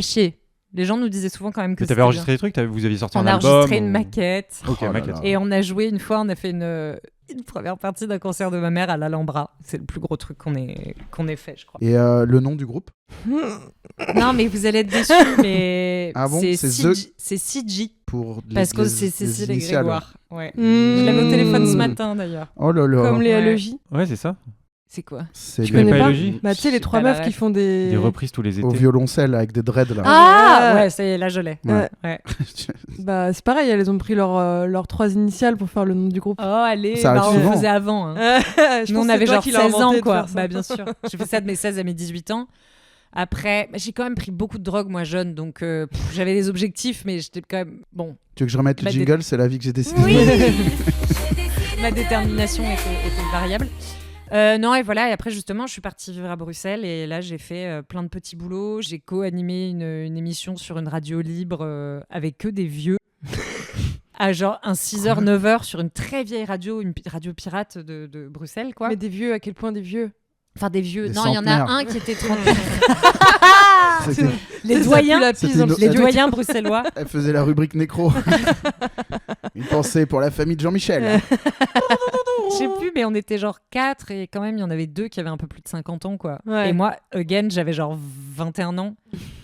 Les gens nous disaient souvent quand même que Mais c'était t'avais enregistré bien. des trucs, vous aviez sorti On un a album. enregistré une ou- maquette. Ok, Oh là maquette. là. Et on a joué une fois, on a fait une première partie d'un concert de ma mère à l'Alhambra. C'est le plus gros truc qu'on ait fait, je crois. Et le nom du groupe? Non, mais vous allez être déçus, mais Ah bon, c'est c'est CG. C'est CG. Pour Parce que les c'est Cécile et initiales. Grégoire. Ouais. Mmh. Je l'avais au téléphone ce matin d'ailleurs. Oh là là. Comme les Ouais. Allogies. Ouais, c'est ça. C'est quoi? C'est Tu les- connais pas pas? Élogie Bah, tu sais, les J'ai 3 pas la meufs qui ref. font des. Des reprises tous les au étés. violoncelle avec des dreads là. Ah ouais, ça y est, là je l'ai. Ouais. Ouais. Bah, c'est pareil, elles ont pris leurs 3 initiales pour faire le nom du groupe. Oh, allez, Ça arrive on souvent. le faisait avant. Hein. Je Nous, pense on que avait c'est toi genre qui l'as 16 ans, inventé de quoi. faire ça. Bah, bien sûr. J'ai fait ça de mes 16 à mes 18 ans. Après, j'ai quand même pris beaucoup de drogue, moi, jeune. Donc, j'avais des objectifs, mais j'étais quand même. Bon, Tu veux que je remette le Bah, jingle? C'est la vie que j'ai décidé. oui. Ma détermination était variable. Non, et voilà. Et après, justement, je suis partie vivre à Bruxelles. Et là, j'ai fait plein de petits boulots. J'ai co-animé une émission sur une radio libre avec que des vieux. À genre un 6h, 9h sur une très vieille radio, une radio pirate de Bruxelles, quoi. Mais des vieux, à quel point des vieux? Enfin, des vieux. Des Non, il y en a centenaires. un qui était 30. C'était- Les Ça doyens. pue la pisse dans le C'était une- Les studio. doyens bruxellois. Elle faisait la rubrique nécro. Une pensée pour la famille de Jean-Michel. Je sais plus, mais on était genre 4 et quand même, il y en avait 2 qui avaient un peu plus de 50 ans, quoi. Ouais. Et moi, again, j'avais genre 21 ans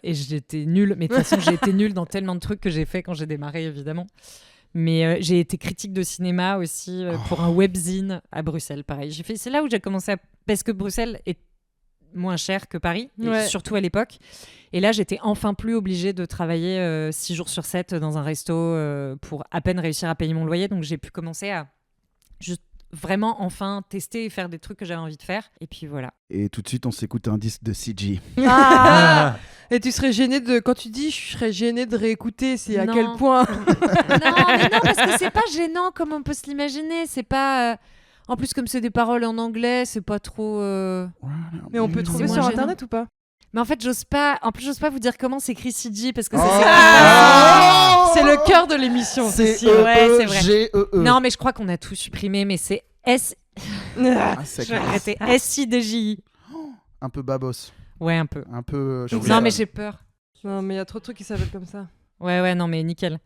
et j'étais nulle. Mais de toute façon, j'ai été nulle dans tellement de trucs que j'ai fait quand j'ai démarré, évidemment. Mais j'ai été critique de cinéma aussi pour un webzine à Bruxelles, pareil. C'est là où j'ai commencé à... Parce que Bruxelles est moins cher que Paris, et Ouais. surtout à l'époque. Et là, j'étais enfin plus obligée de travailler 6 jours sur 7 dans un resto pour à peine réussir à payer mon loyer. Donc, j'ai pu commencer à juste vraiment enfin tester et faire des trucs que j'avais envie de faire. Et puis voilà. Et tout de suite, on s'écoute un disque de CG. Ah Et tu serais gêné de. Quand tu dis je serais gêné de réécouter, c'est à Non. quel point? Non, parce que c'est pas gênant comme on peut se l'imaginer. C'est pas. En plus, comme c'est des paroles en anglais, c'est pas trop. Mais on peut C'est trouver moins sur gênant. internet ou pas? Mais en fait, j'ose pas. En plus, j'ose pas vous dire comment s'écrit CG parce que Oh. C'est le cœur de l'émission. C'est Si, ouais, c'est vrai. E-E-G-E-E. Non, mais je crois qu'on a tout supprimé. Mais c'est S. Ah, c'est Je vais arrêter. S-I-D-J-I. un peu babos. Ouais, un peu. Un peu... Non, mais j'ai peur. Non, mais il y a trop de trucs qui s'appellent comme ça. Ouais, non, mais nickel.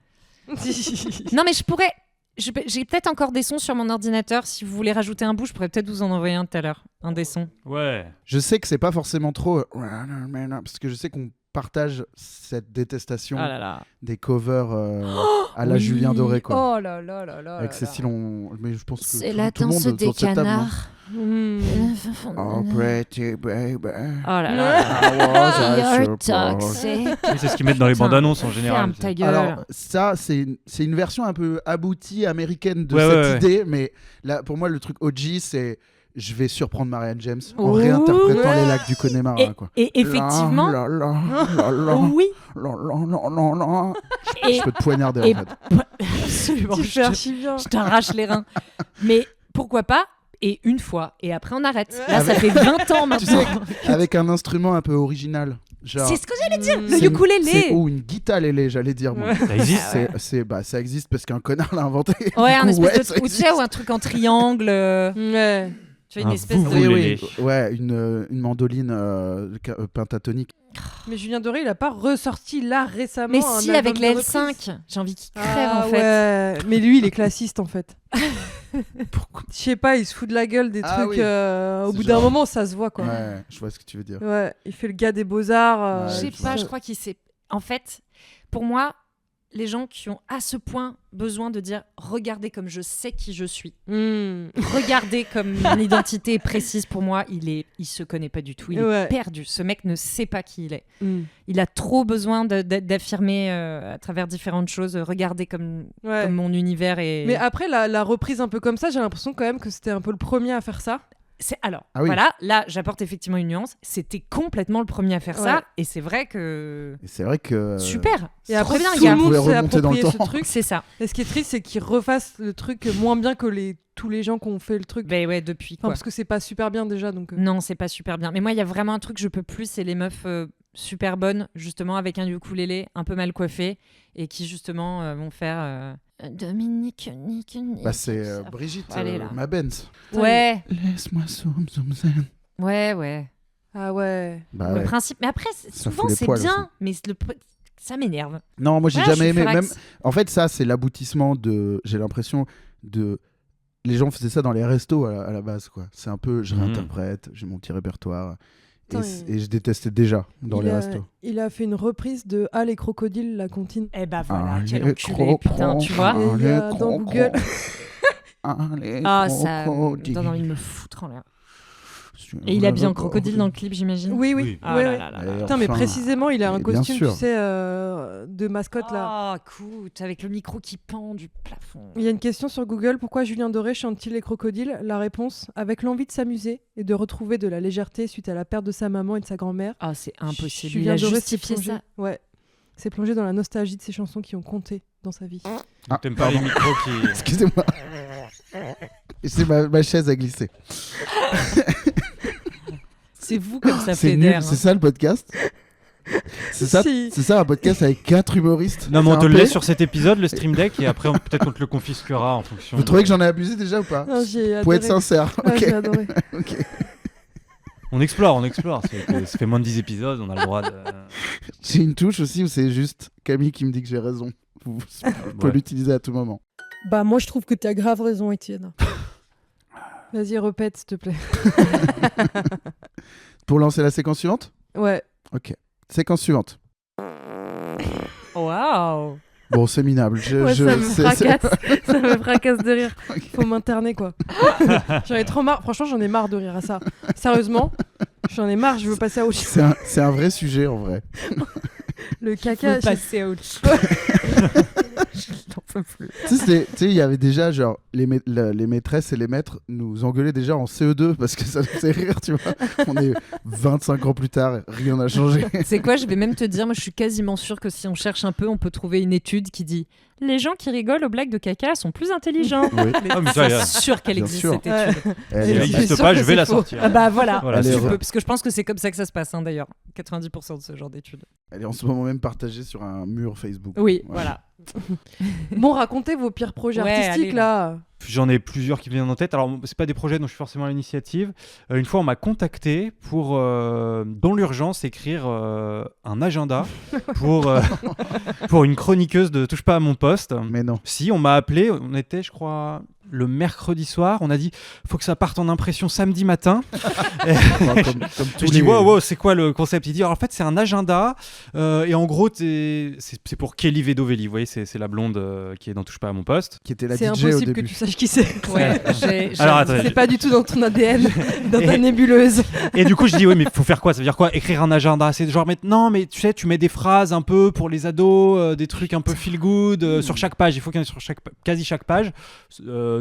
Non, mais je pourrais. J'ai peut-être encore des sons sur mon ordinateur. Si vous voulez rajouter un bout, je pourrais peut-être vous en envoyer un tout à l'heure. Un des sons. Ouais. Je sais que c'est pas forcément trop... Parce que je sais qu'on partage cette détestation Ah là là. des covers à la Oui. Julien Doré, quoi. Oh là là là là. Avec là Cécile, mais je pense que C'est tout, la tout le monde danse sur des cette table, non canards. Hmm. Oh, pretty baby. Oh là là. I was a You're surprise. toxic. Oui, c'est ce qu'ils mettent dans les Putain, bandes annonces en général. Ferme ta gueule. Alors ça, c'est une version un peu aboutie américaine de Ouais, cette ouais. idée, mais là, pour moi, le truc OG, c'est je vais surprendre Marianne James en Ouh. réinterprétant les lacs du Connemara. Quoi. Et effectivement, Là, là, là, là, oui. là, là, là, là, là. Et, Je peux te poignarder et- en fait. absolument, Tu je fais te- archi bien. je t'arrache les reins. Mais pourquoi pas et une fois et après on arrête. Là, ça Avec- fait 20 ans Tu sais, maintenant. avec un instrument un peu original. Genre, C'est ce que j'allais dire, le c'est une- ukulélé. Ou une guitare lélé, j'allais dire. Moi. Ça existe. Ça existe parce qu'un connard l'a inventé. Ouais, un Du coup, espèce ça de ou tu sais, ou un truc en triangle. Ouais. Tu vois, une Un espèce de. vouvoulélé. Ouais, une mandoline pentatonique. Mais Julien Doré, il a pas ressorti là récemment. Mais un si, album avec de la reprise. L5, j'ai envie qu'il crève Ah en fait. ouais. Mais lui, il est classiste en fait. Pourquoi Je sais pas, il se fout de la gueule des Ah trucs. oui. Au C'est bout d'un genre- moment, ça se voit quoi. Ouais, je vois ce que tu veux dire. Ouais, il fait le gars des beaux-arts. Ouais, Je sais je pas, vois. je crois qu'il s'est. En fait, pour moi, les gens qui ont à ce point besoin de dire regardez comme je sais qui je suis, regardez comme mon identité est précise pour moi, il se connaît pas du tout, il Ouais. est perdu. Ce mec ne sait pas qui il est. Mm. Il a trop besoin d'affirmer à travers différentes choses. Regardez comme Ouais. mon univers est. Mais après, la reprise un peu comme ça, j'ai l'impression quand même que c'était un peu le premier à faire ça. Alors, Ah oui. voilà, là, j'apporte effectivement une nuance. C'était complètement le premier à faire Ouais. ça, et c'est vrai que Et c'est vrai que. super. Et C'est après, trop bien, tout gars. le monde Vous s'est pouvez remonter dans le approprié ce temps. truc. C'est ça. Et ce qui est triste, c'est qu'ils refassent le truc moins bien que tous les gens qui ont fait le truc. Ben ouais, depuis Enfin, quoi. parce que c'est pas super bien déjà. Donc, Non, c'est pas super bien. Mais moi, il y a vraiment un truc que je peux plus, c'est les meufs super bonnes, justement, avec un ukulélé un peu mal coiffé, et qui, justement, vont faire Dominique, Nick. Bah, c'est Brigitte Allez, là. Mabenz. Ouais, Laisse-moi zoom zoom zen. ouais. Ah ouais. Bah Le ouais. principe. Mais après, Ça souvent, fout les c'est poils bien, mais ça m'énerve. Non, moi j'ai Voilà, jamais je suis aimé. furax. Même, en fait, ça c'est l'aboutissement de. J'ai l'impression de. Les gens faisaient ça dans les restos à la base, quoi. C'est un peu, je Mhm. réinterprète, j'ai mon petit répertoire. Putain, Et je détestais déjà dans les il, a, restos. il a fait une reprise de Ah les crocodiles, la comptine. Eh bah voilà, Ah, quel les enculé, putain, tu vois. Et il y a dans Google. Ah, ça me donne envie de me foutre en l'air. Et il est habillé en crocodile dans le clip, j'imagine. Oui, oui. Oui. Ah ouais, là ouais. là là Et là. Putain, mais enfin, précisément, il a un mais bien costume, tu sûr. sais, de mascotte là. Ah, écoute, avec le micro qui pend du plafond. Il y a une question sur Google, pourquoi Julien Doré chante-t-il les crocodiles? La réponse, avec l'envie de s'amuser et de retrouver de la légèreté suite à la perte de sa maman et de sa grand-mère. Ah, c'est impossible. Julien Il a Doré s'est justifié plongé, ça. ouais, s'est plongé dans la nostalgie de ces chansons qui ont compté dans sa vie. Ah, T'aimes pas les pardon. micros qui. Excusez-moi. C'est ma chaise a glissé. C'est vous comme ça C'est fait nul, d'air. c'est ça le podcast. C'est ça, Si. c'est ça un podcast avec 4 humoristes. Non, mais on C'est te un le peu- laisse sur cet épisode, le stream deck, et après peut-être qu'on te le confisquera en fonction. Vous trouvez que j'en ai abusé déjà ou pas Non, j'ai Pour être adoré. sincère. Ouais, Ok. j'ai adoré. Ok. On explore. Ça fait moins de 10 épisodes, on a le droit de. J'ai une touche aussi où c'est juste Camille qui me dit que j'ai raison. Vous pouvez Ouais. l'utiliser à tout moment. Bah moi je trouve que t'as grave raison Étienne. Vas-y, répète, s'il te plaît. Pour lancer la séquence suivante. Ouais. Ok. Séquence suivante. Waouh. Bon, c'est minable. Ouais, ça me fracasse. Ça me fracasse de rire. Ok. Faut m'interner, quoi. J'en ai trop marre. Franchement, j'en ai marre de rire à ça. Sérieusement, j'en ai marre. Je veux passer à autre chose. C'est un vrai sujet en vrai. Le Faut caca. passer à autre chose. J'en peux plus. Tu sais, il y avait déjà genre les maîtresses et les maîtres nous engueulaient déjà en CE2 parce que ça nous fait rire, tu vois. On est 25 ans plus tard, rien n'a changé. C'est quoi, je vais même te dire, moi je suis quasiment sûre que si on cherche un peu, on peut trouver une étude qui dit les gens qui rigolent aux blagues de caca sont plus intelligents. Oui. Ah, mais ça, C'est sûr qu'elle Bien existe sûr. cette étude. Elle si elle est- C'est n'existe sûr pas, que je vais c'est la faux. sortir. Ah bah voilà, Voilà, c'est Tu vrai. peux, parce que je pense que c'est comme ça que ça se passe hein, d'ailleurs. 90% de ce genre d'études. Elle est en ce moment même partagée sur un mur Facebook. Oui, Ouais. voilà. Bon, racontez vos pires projets Ouais, artistiques, allez, là. J'en ai plusieurs qui viennent en tête. Alors, c'est pas des projets dont je suis forcément à l'initiative. Une fois, on m'a contacté pour, dans l'urgence, écrire un agenda pour une chroniqueuse de Touche pas à mon poste. Mais non. Si, on m'a appelé. On était, je crois, le mercredi soir. On a dit, faut que ça parte en impression samedi matin. Enfin, comme tous Je dis, les- wow, c'est quoi le concept? Il dit, alors, en fait, c'est un agenda. Et en gros, c'est pour Kelly Vedovelli. Vous voyez, c'est la blonde qui est dans Touche pas à mon poste. Qui était la C'est DJ au impossible que début. tu saches qui c'est. Ouais, Alors, attends, C'est pas du tout dans ton ADN, dans ta Et- nébuleuse. Et du coup, je dis, oui, mais faut faire quoi? Ça veut dire quoi? Écrire un agenda? C'est genre, non, mais tu sais, tu mets des phrases un peu pour les ados, des trucs un peu feel good sur chaque page. Il faut qu'il y en ait sur quasi chaque page.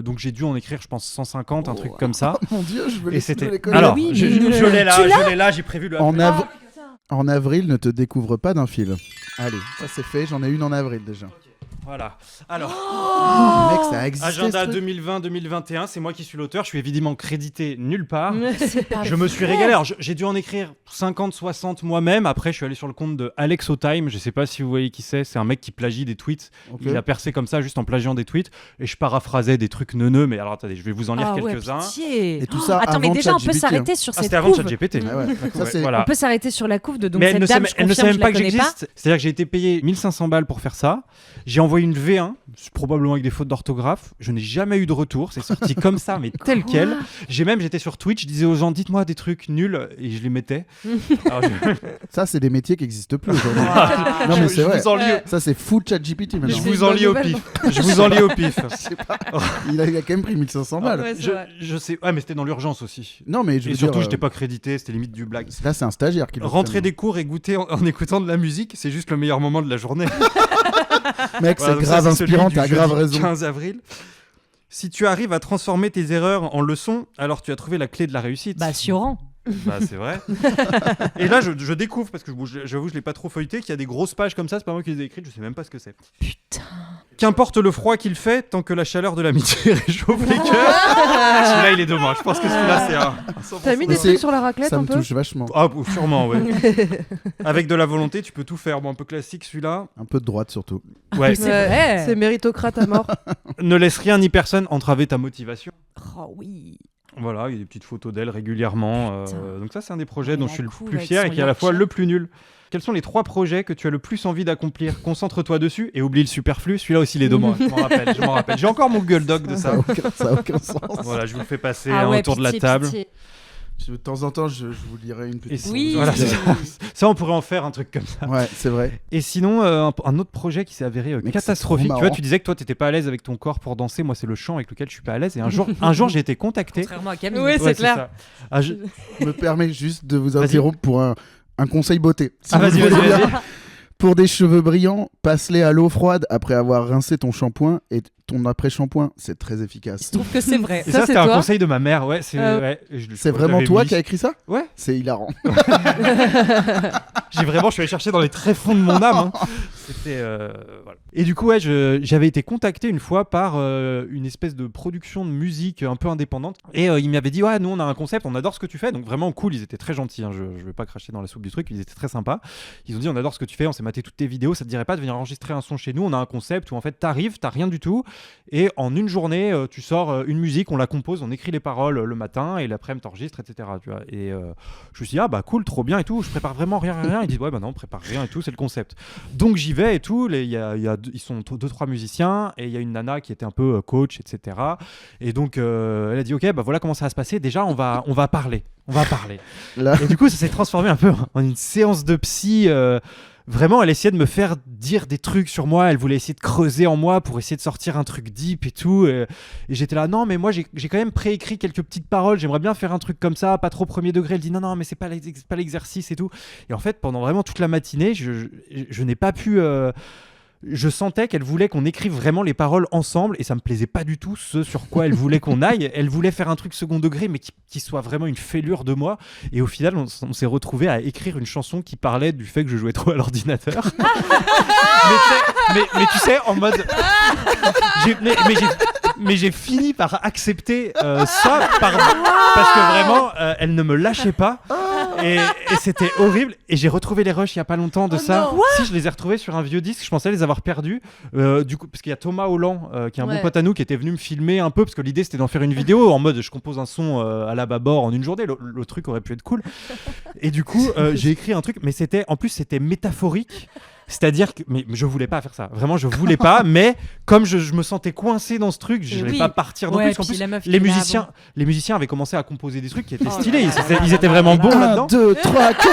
donc j'ai dû en écrire, je pense, 150, un truc comme ça. Mon Dieu, je veux Et c'était. les connaître. Alors, oui, je mais- l'ai là, j'ai prévu le. En avril, ne te découvre pas d'un fil. Allez, ça c'est fait, j'en ai une en avril déjà. Voilà. Alors, Mec, ça a existé. agenda ce truc. 2020-2021, c'est moi qui suis l'auteur. Je suis évidemment crédité nulle part. C'est pas Je me suis vrai. régalé. Alors, j'ai dû en écrire 50-60 moi-même. Après, je suis allé sur le compte de Alex O'Time. Je sais pas si vous voyez qui c'est. C'est un mec qui plagie des tweets. Ok. Il a percé comme ça, juste en plagiant des tweets. Et je paraphrasais des trucs neuneux. Mais alors, attendez, je vais vous en lire Ah ouais, quelques-uns. pitié. Et tout ça Attends, mais avant déjà, on peut ChatGPT, s'arrêter sur Ah, cette c'était avant couve. ChatGPT. Ah ouais. Ça, Ouais, c'est- voilà. On peut s'arrêter sur la couve de donc Mais cette dame, je elle ne confirme, sait même je pas la que connais pas. j'existe. C'est-à-dire que j'ai été payé 1500 balles pour faire ça. J'ai envoyé une V1, probablement avec des fautes d'orthographe. Je n'ai jamais eu de retour. C'est sorti comme ça, mais tel quel. J'étais sur Twitch, je disais aux gens, dites-moi des trucs nuls, et je les mettais. Alors, Ça, c'est des métiers qui n'existent plus aujourd'hui. Non, mais c'est je vrai. vous en lis, Ça, c'est full ChatGPT je maintenant. vous en lis au pif. Je vous en lis au pif. Il a quand même pris 1500 balles. Ouais, c'est Je, vrai. je sais. Ouais, mais c'était dans l'urgence aussi. Non, mais je Et veux surtout, dire, j'étais pas crédité, c'était limite du blague. Là, c'est un stagiaire qui le Rentrer fait, des cours et goûter en écoutant de la musique, c'est juste le meilleur moment de la journée. Mec, Voilà, c'est donc ça, grave c'est celui inspirant, du t'as grave jeudi raison. 15 avril. Si tu arrives à transformer tes erreurs en leçons, alors tu as trouvé la clé de la réussite. Bah, Sioran. Bah, c'est vrai. Et là, je découvre, parce que j'avoue, je l'ai pas trop feuilleté, qu'il y a des grosses pages comme ça, c'est pas moi qui les ai écrites, je sais même pas ce que c'est. Putain. Qu'importe le froid qu'il fait, tant que la chaleur de l'amitié réchauffe les cœurs. Celui-là, il est dommage. Je pense que celui-là, c'est un 100%. T'as mis Mais des c'est- trucs sur la raclette Ça un me peu touche vachement. Ah, sûrement, ouais. Avec de la volonté, tu peux tout faire. Bon, un peu classique, celui-là. Un peu de droite surtout. Ouais. C'est vrai. C'est méritocrate à mort. Ne laisse rien ni personne entraver ta motivation. Oh oui. Voilà, il y a des petites photos d'elle régulièrement. Putain. Donc ça, c'est un des projets dont La je suis le couve plus avec fier son et qui est à la fois Yorkshire. le plus nul. Quels sont les 3 projets que tu as le plus envie d'accomplir? Concentre-toi dessus et oublie le superflu. Celui-là aussi, il est de moi. Je m'en rappelle. J'ai encore mon Google Doc de ça. Ça a aucun sens. Voilà, je vous le fais passer Ah ouais, autour de la pitié, table. pitié. De temps en temps, je vous lirai une Et petite. Oui. voilà, je dirais. ça, on pourrait en faire un truc comme ça. Ouais, c'est vrai. Et sinon, un autre projet qui s'est avéré Mec, c'est catastrophique. trop Tu vois, marrant. tu disais que toi, t'étais pas à l'aise avec ton corps pour danser. Moi, c'est le chant avec lequel je suis pas à l'aise. Et un jour, j'ai été contacté. Contrairement à Camille. Ouais, c'est clair. ça. Ah, je- Je me permets juste de vous Vas-y. interrompre pour un conseil beauté. Si Ah, vous vas-y, le voulez vas-y, bien. vas-y. Pour des cheveux brillants, passe-les à l'eau froide après avoir rincé ton shampoing et ton après-shampoing. C'est très efficace. Je trouve que c'est vrai. Et Ça, ça, c'est c'était un toi conseil de ma mère. Ouais, c'est Ouais. C'est vraiment toi qui as écrit ça? Ouais. C'est hilarant. Je suis allé chercher dans les tréfonds de mon âme. Hein. C'était voilà. Et du coup, ouais, j'avais été contacté une fois par une espèce de production de musique un peu indépendante. Et ils m'avaient dit, ouais, nous on a un concept, on adore ce que tu fais. Donc vraiment cool, ils étaient très gentils. Hein. Je vais pas cracher dans la soupe du truc, ils étaient très sympas. Ils ont dit, on adore ce que tu fais, on s'est maté toutes tes vidéos, ça te dirait pas de venir enregistrer un son chez nous? On a un concept où en fait t'arrives, t'as rien du tout. Et en une journée, tu sors une musique, on la compose, on écrit les paroles le matin et l'après-midi t'enregistres, etc. Tu vois. Et je me suis dit, ah bah cool, trop bien et tout. Je prépare vraiment rien. Ils disent, ouais, bah non, on prépare rien et tout, c'est le concept. Donc j'y vais et tout. Ils sont 2-3 musiciens et il y a une nana qui était un peu coach, etc. Et donc elle a dit, ok, bah voilà comment ça va se passer. Déjà, on va parler. On va parler. Là, Et du coup, ça s'est transformé un peu en une séance de psy. Vraiment, elle essayait de me faire dire des trucs sur moi. Elle voulait essayer de creuser en moi pour essayer de sortir un truc deep et tout. Et j'étais là, non, mais moi, j'ai quand même préécrit quelques petites paroles. J'aimerais bien faire un truc comme ça, pas trop premier degré. Elle dit, non, mais c'est pas l'exercice et tout. Et en fait, pendant vraiment toute la matinée, je n'ai pas pu... je sentais qu'elle voulait qu'on écrive vraiment les paroles ensemble et ça me plaisait pas du tout ce sur quoi elle voulait qu'on aille. Elle voulait faire un truc second degré mais qui soit vraiment une fêlure de moi. Et au final, on s'est retrouvé à écrire une chanson qui parlait du fait que je jouais trop à l'ordinateur. mais tu sais, en mode... Mais j'ai fini par accepter ça parce que vraiment, elle ne me lâchait pas. Et c'était horrible. Et j'ai retrouvé les rushs il y a pas longtemps de ça. Si, je les ai retrouvés sur un vieux disque. Je pensais les avoir perdus. Du coup, parce qu'il y a Thomas Holland, qui est un bon Ouais. pote à nous, qui était venu me filmer un peu. Parce que l'idée, c'était d'en faire une vidéo en mode je compose un son à la Babor en une journée. Le truc aurait pu être cool. Et du coup, j'ai écrit un truc. Mais en plus, c'était métaphorique. C'est-à-dire que mais je voulais pas faire ça. Vraiment, je voulais pas. Mais comme je me sentais coincé dans ce truc, je n'allais Oui. pas partir non Ouais, plus. Parce qu'en puis plus, la meuf qui les est là, musiciens, bon. les musiciens avaient commencé à composer des trucs qui étaient Oh stylés. là là Ils étaient vraiment bons 1, là-dedans. 2, 3, 4.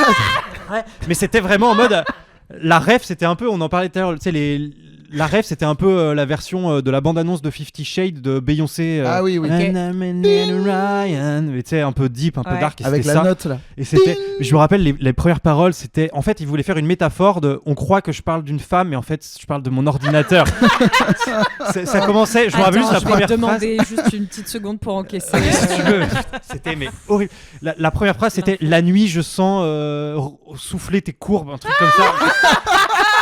Mais c'était vraiment en mode la ref, c'était un peu, on en parlait tout à l'heure, tu sais, la rêve, c'était un peu la version de la bande-annonce de 50 Shades de Beyoncé. Ah oui, oui. Ok. And I'm in Ryan. Mais tu sais, un peu deep, un peu Ouais. dark. Et Avec c'était la ça. note là. Et c'était, je me rappelle, les premières paroles, c'était. En fait, il voulait faire une métaphore de. On croit que je parle d'une femme, mais en fait, je parle de mon ordinateur. Ça commençait, je me rappelle juste la je vais première te phrase. demander juste une petite seconde pour encaisser. Si tu veux. C'était mais horrible. La première phrase, c'était la nuit, je sens souffler tes courbes, un truc comme ça.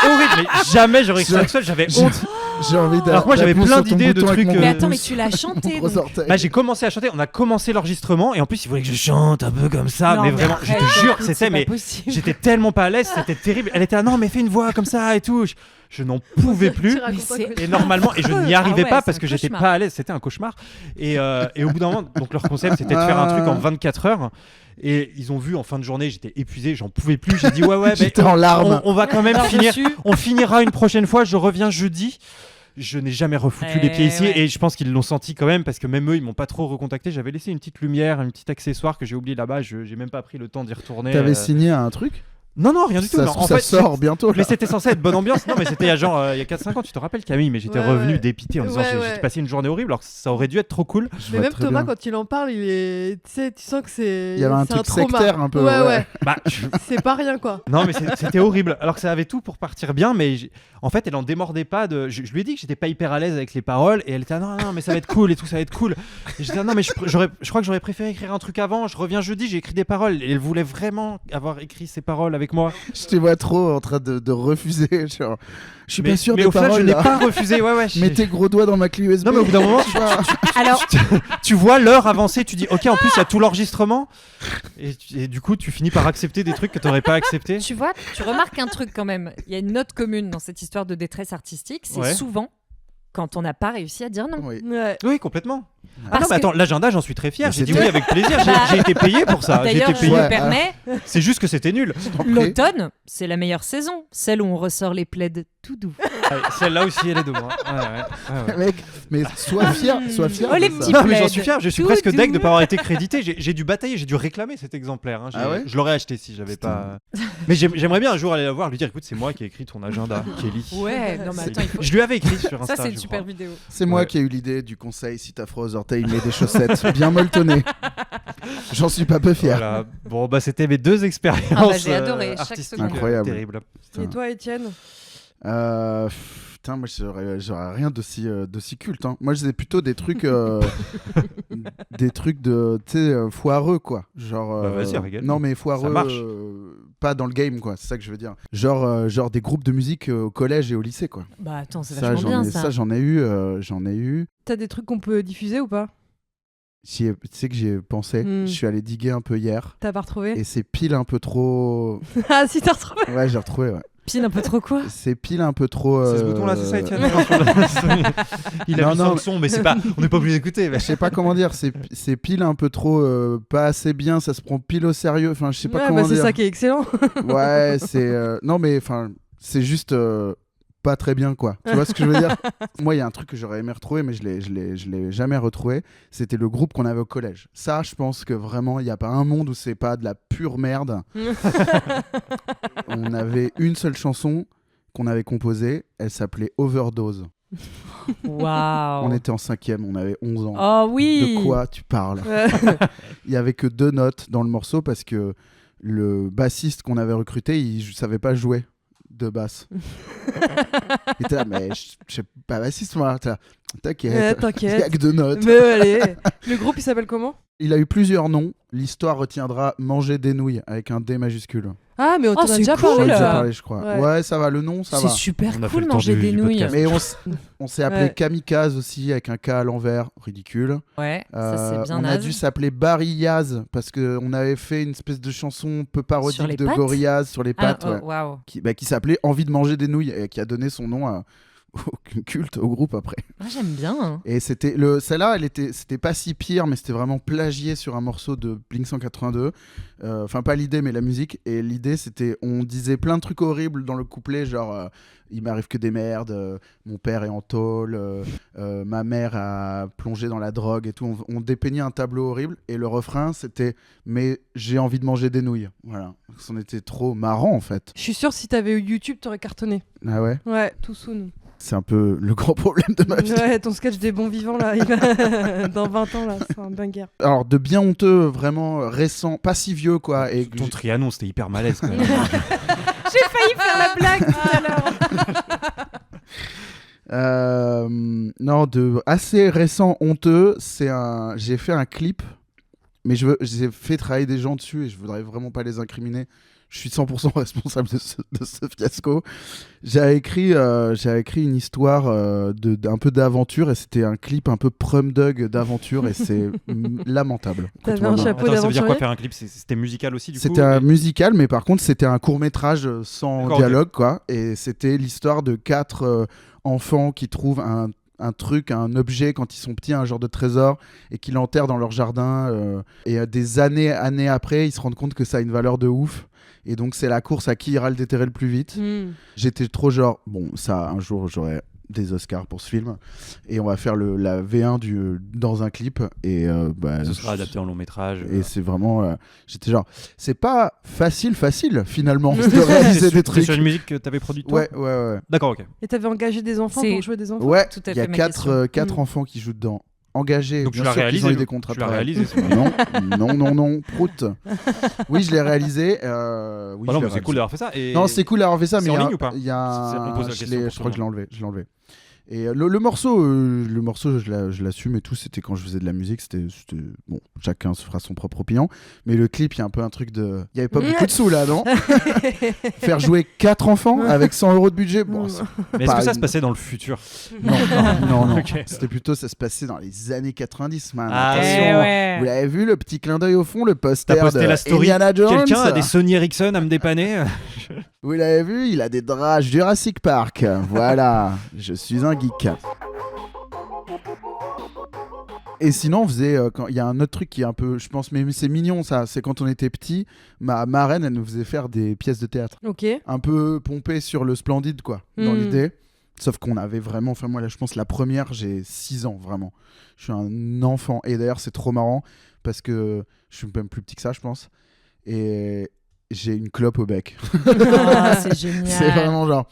Horrible, mais jamais j'aurais écrit ça seul, j'avais honte. J'ai envie d'aller. Alors que moi, j'avais plein d'idées de trucs, Mais attends, mais tu l'as chanté. Gros donc. orteil. Bah, j'ai commencé à chanter, on a commencé l'enregistrement et en plus il voulait que je chante un peu comme ça, Non, mais vraiment, je arrête, te jure, écoute, c'était c'est pas mais possible. j'étais tellement pas à l'aise, c'était terrible. Elle était là, non mais fais une voix comme ça et tout. Je n'en pouvais plus. Tu racontes Mais un c'est- cauchemar. Et normalement, et je n'y Ah arrivais ouais, pas c'est parce un que j'étais cauchemar. pas à l'aise, c'était un cauchemar. Et au bout d'un moment, donc leur concept c'était de faire un truc en 24 heures. Et ils ont vu en fin de journée, j'étais épuisé, j'en pouvais plus. J'ai dit ouais, mais J'étais en larmes. on va quand même Alors, finir. dessus. On finira une prochaine fois. Je reviens jeudi. Je n'ai jamais refoutu les pieds ici ouais. et je pense qu'ils l'ont senti quand même parce que même eux ils m'ont pas trop recontacté. J'avais laissé une petite lumière, un petit accessoire que j'ai oublié là-bas. J'ai même pas pris le temps d'y retourner. T'avais signé un truc? Non, rien du tout. Ça, Non, en ça fait, sort bientôt. mais Là. c'était censé être bonne ambiance. Non, mais c'était il y a genre il y a 4-5 ans, tu te rappelles Camille, mais j'étais Ouais, revenu ouais. dépité en disant Ouais, j'ai ouais. passé une journée horrible alors que ça aurait dû être trop cool. Je Mais vois même très Thomas, bien. quand il en parle, il est. Tu sais, tu sens que c'est. Il y avait un c'est truc trauma. sectaire un peu, Ouais, ouais. ouais. Bah, C'est pas rien, quoi. non, mais c'était horrible. Alors que ça avait tout pour partir bien, mais en fait, elle en démordait pas. Je lui ai dit que j'étais pas hyper à l'aise avec les paroles et elle était non, mais ça va être cool et tout, ça va être cool. Et j'étais non, mais je crois que j'aurais préféré écrire un truc avant. Je reviens jeudi, j'ai écrit des paroles et elle voulait vraiment avoir écrit ces paroles avec moi. Je te vois trop en train de refuser. Genre, je suis mais pas sûr mais des au final, je paroles. n'ai là. pas refusé. Ouais, Mets tes gros doigts dans ma clé USB. Non, mais au bout d'un moment, Alors, tu vois l'heure avancer, tu dis ok, en plus il y a tout l'enregistrement et du coup tu finis par accepter des trucs que t'aurais pas accepté. tu vois, tu remarques un truc quand même. Il y a une note commune dans cette histoire de détresse artistique. C'est Ouais. souvent quand on n'a pas réussi à dire non. Oui. Ouais. Oui, complètement. Ah Parce non, mais que- attends, l'agenda, j'en suis très fier. Mais J'ai dit c'était- oui avec plaisir. Bah, J'ai été payé pour ça. J'ai D'ailleurs, été je payé. me Ouais, permets, C'est juste que c'était nul. T'en prie. l'automne, c'est la meilleure saison. Celle où on ressort les plaids tout doux. Ouais, celle-là aussi, elle est de moi. Ouais. Mec, mais sois fier. Sois fier. Oh, de les ça. petits Non, mais j'en plaids. suis fier. Je suis Tout presque doux. deg de pas avoir été crédité. J'ai dû batailler, j'ai dû réclamer cet exemplaire. Hein. Ah ouais Je l'aurais acheté si j'avais Putain. pas. Mais j'aimerais bien un jour aller la voir, lui dire écoute, c'est moi qui ai écrit ton agenda, Kelly. Ouais, non mais attends, il faut... Je lui avais écrit sur Insta. Ça, c'est une je super crois. vidéo. C'est moi Ouais. qui ai eu l'idée du conseil. Si t'as froid aux orteils, mets des chaussettes bien molletonnées. J'en suis pas peu fier. Voilà. Bon, bah, c'était mes deux expériences Ah bah, j'ai adoré, chaque artistiques seconde. Incroyable. terribles. Putain. Et toi, Étienne? Putain, moi j'aurais rien d'aussi culte. Hein. Moi je faisais plutôt des trucs, des trucs de, tu sais, foireux quoi. Genre. Bah, vas-y, régale. Non mais foireux. Ça marche. Pas dans le game quoi. C'est ça que je veux dire. Genre des groupes de musique au collège et au lycée quoi. Bah attends, c'est Ça vachement bien j'en ai, ça. ça j'en ai eu. T'as des trucs qu'on peut diffuser ou pas? Tu sais que j'y ai pensé. Hmm. Je suis allé diguer un peu hier. T'as pas retrouvé? Et c'est pile un peu trop. Ah, si, t'as retrouvé! Ouais, j'ai retrouvé. Ouais. Pile un peu trop quoi. C'est pile un peu trop. C'est ce bouton-là, c'est ça, Étienne Il a Non, mis non. sans le son, mais c'est pas. On n'est pas obligé d'écouter. mais- Je sais pas comment dire, c'est pile un peu trop pas assez bien, ça se prend pile au sérieux. Enfin, je sais pas Ouais, comment bah, c'est dire. ça qui est excellent. Ouais, c'est non mais enfin, c'est juste pas très bien quoi. Tu vois ce que je veux dire? Moi, il y a un truc que j'aurais aimé retrouver mais je l'ai jamais retrouvé, c'était le groupe qu'on avait au collège. Ça, je pense que vraiment il y a pas un monde où c'est pas de la pure merde. On avait une seule chanson qu'on avait composée, elle s'appelait Overdose. Waouh. On était en 5e, on avait 11 ans. Oh oui. De quoi tu parles? Ouais. Il y avait que 2 notes dans le morceau parce que le bassiste qu'on avait recruté, il savait pas jouer de basse. Il était là, mais je suis pas bassiste moi. T'es là, T'inquiète, il y a T'inquiète. que 2 notes. Mais allez. Le groupe, il s'appelle comment? Il a eu plusieurs noms. L'histoire retiendra Manger des nouilles avec un D majuscule. Ah, mais on t'en a c'est déjà cool. On en a parlé, déjà là. parlé, je crois. Ouais. Ouais, ça va, le nom, ça C'est va. super On a fait cool le temps manger du des nouilles. podcast. Mais on s'est appelé Ouais. Kamikaze aussi avec un K à l'envers, ridicule. Ouais, ça c'est bien on a naze. dû s'appeler Barillaz parce qu'on avait fait une espèce de chanson un peu Sur parodique les de pattes Gorillaz sur les Ah, pattes, oh, ouais. waouh. Qui s'appelait Envie de manger des nouilles et qui a donné son nom au culte, au groupe après. Ah, j'aime bien. Hein. Et celle-là, c'était pas si pire, mais c'était vraiment plagié sur un morceau de Blink 182. Enfin, pas l'idée, mais la musique. Et l'idée, c'était, on disait plein de trucs horribles dans le couplet, genre il m'arrive que des merdes, mon père est en tôle, ma mère a plongé dans la drogue et tout. On dépeignait un tableau horrible. Et le refrain, c'était mais j'ai envie de manger des nouilles. Voilà. On était trop marrant en fait. Je suis sûre, si t'avais eu YouTube, t'aurais cartonné. Ah ouais. Ouais, tout soon. C'est un peu le grand problème de ma vie. Ouais, ton sketch des bons vivants là, il va- dans 20 ans là, c'est un banger. Alors, de bien honteux, vraiment récent, pas si vieux, quoi. Et Ton Trianon, c'était hyper malaise quand même. J'ai failli faire la blague tout à l'heure. non, de assez récent, honteux, j'ai fait un clip, mais j'ai fait travailler des gens dessus et je voudrais vraiment pas les incriminer. Je suis 100% responsable de ce fiasco. J'ai écrit une histoire un peu d'aventure et c'était un clip un peu prum dug d'aventure et c'est lamentable. T'avais Écoute-moi un bien. chapeau Attends, ça veut dire quoi d'aventurier. faire un clip? C'était musical aussi du coup? C'était un musical, mais par contre, c'était un court-métrage sans D'accord, dialogue, quoi. Et c'était l'histoire de 4 enfants qui trouvent un truc, un objet quand ils sont petits, un genre de trésor, et qui l'enterrent dans leur jardin. Et des années après, ils se rendent compte que ça a une valeur de ouf. Et donc, c'est la course à qui ira le déterrer le plus vite. J'étais trop genre, bon, ça, un jour, j'aurai des Oscars pour ce film et on va faire la V1 dans un clip et Ce sera adapté en long métrage. et c'est vraiment j'étais genre c'est pas facile finalement de réaliser des trucs. Sur une musique que t'avais produite toi? Ouais. D'accord, ok. Et t'avais engagé des enfants C'est- pour jouer des enfants? Ouais, Tout à il y a fait ma 4 question. enfants qui jouent dedans, engagés. Donc tu bien l'as sûr qu'ils réalisé, ont eu le- des contrats tu de l'as travail. réalisé, non, prout. Oui, je l'ai réalisé. Oui, Bah je non, l'ai mais c'est cool réalisé. d'avoir fait ça. Et... Non, c'est cool d'avoir fait ça, C'est mais en il y a- ligne ou pas? il y a On pose la je question pour crois que tout le je l'ai enlevé. Et le morceau, je l'assume et tout. C'était quand je faisais de la musique. C'était bon, chacun se fera son propre opinion. Mais le clip, il y a un peu un truc de. Il y avait pas beaucoup de sous là, non? Faire jouer 4 enfants avec 100 € de budget. Bon, c'est Mais est-ce pas que ça une- se passait dans le futur? non. Ok. C'était plutôt, ça se passait dans les années 90, man. Ah, Attention. Eh ouais. Vous l'avez vu, le petit clin d'œil au fond, le poster T'as posté de la story. Indiana Jones. Quelqu'un a des Sony Ericsson à me dépanner? Vous l'avez vu, il a des draps Jurassic Park. Voilà, je suis un geek. Et sinon, on faisait. Il y a un autre truc qui est un peu. Je pense, mais c'est mignon ça. C'est quand on était petit, ma marraine, elle nous faisait faire des pièces de théâtre. Ok. Un peu pompées sur le Splendide, quoi, dans l'idée. Sauf qu'on avait vraiment. Enfin, moi, là, je pense, la première, j'ai 6 ans, vraiment. Je suis un enfant. Et d'ailleurs, c'est trop marrant parce que je suis même plus petit que ça, je pense. Et j'ai une clope au bec. Ah, c'est génial. C'est vraiment genre.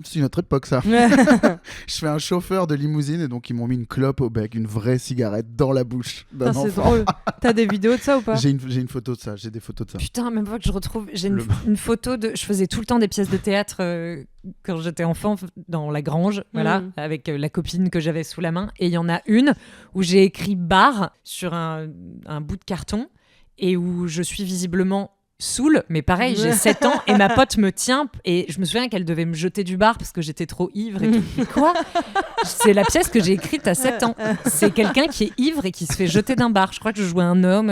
C'est une autre époque, ça. Je fais un chauffeur de limousine et donc ils m'ont mis une clope au bec, une vraie cigarette dans la bouche d'un Putain, c'est enfant. drôle. T'as des vidéos de ça ou pas? J'ai une photo de ça, j'ai des photos de ça. Putain, même pas que je retrouve. J'ai Le- une photo de. Je faisais tout le temps des pièces de théâtre quand j'étais enfant dans la grange, voilà, avec la copine que j'avais sous la main. Et il y en a une où j'ai écrit bar sur un bout de carton et où je suis visiblement saoule, mais pareil, j'ai 7 ans et ma pote me tient et je me souviens qu'elle devait me jeter du bar parce que j'étais trop ivre et tout. Mais quoi? C'est la pièce que j'ai écrite à 7 ans. C'est quelqu'un qui est ivre et qui se fait jeter d'un bar. Je crois que je jouais un homme.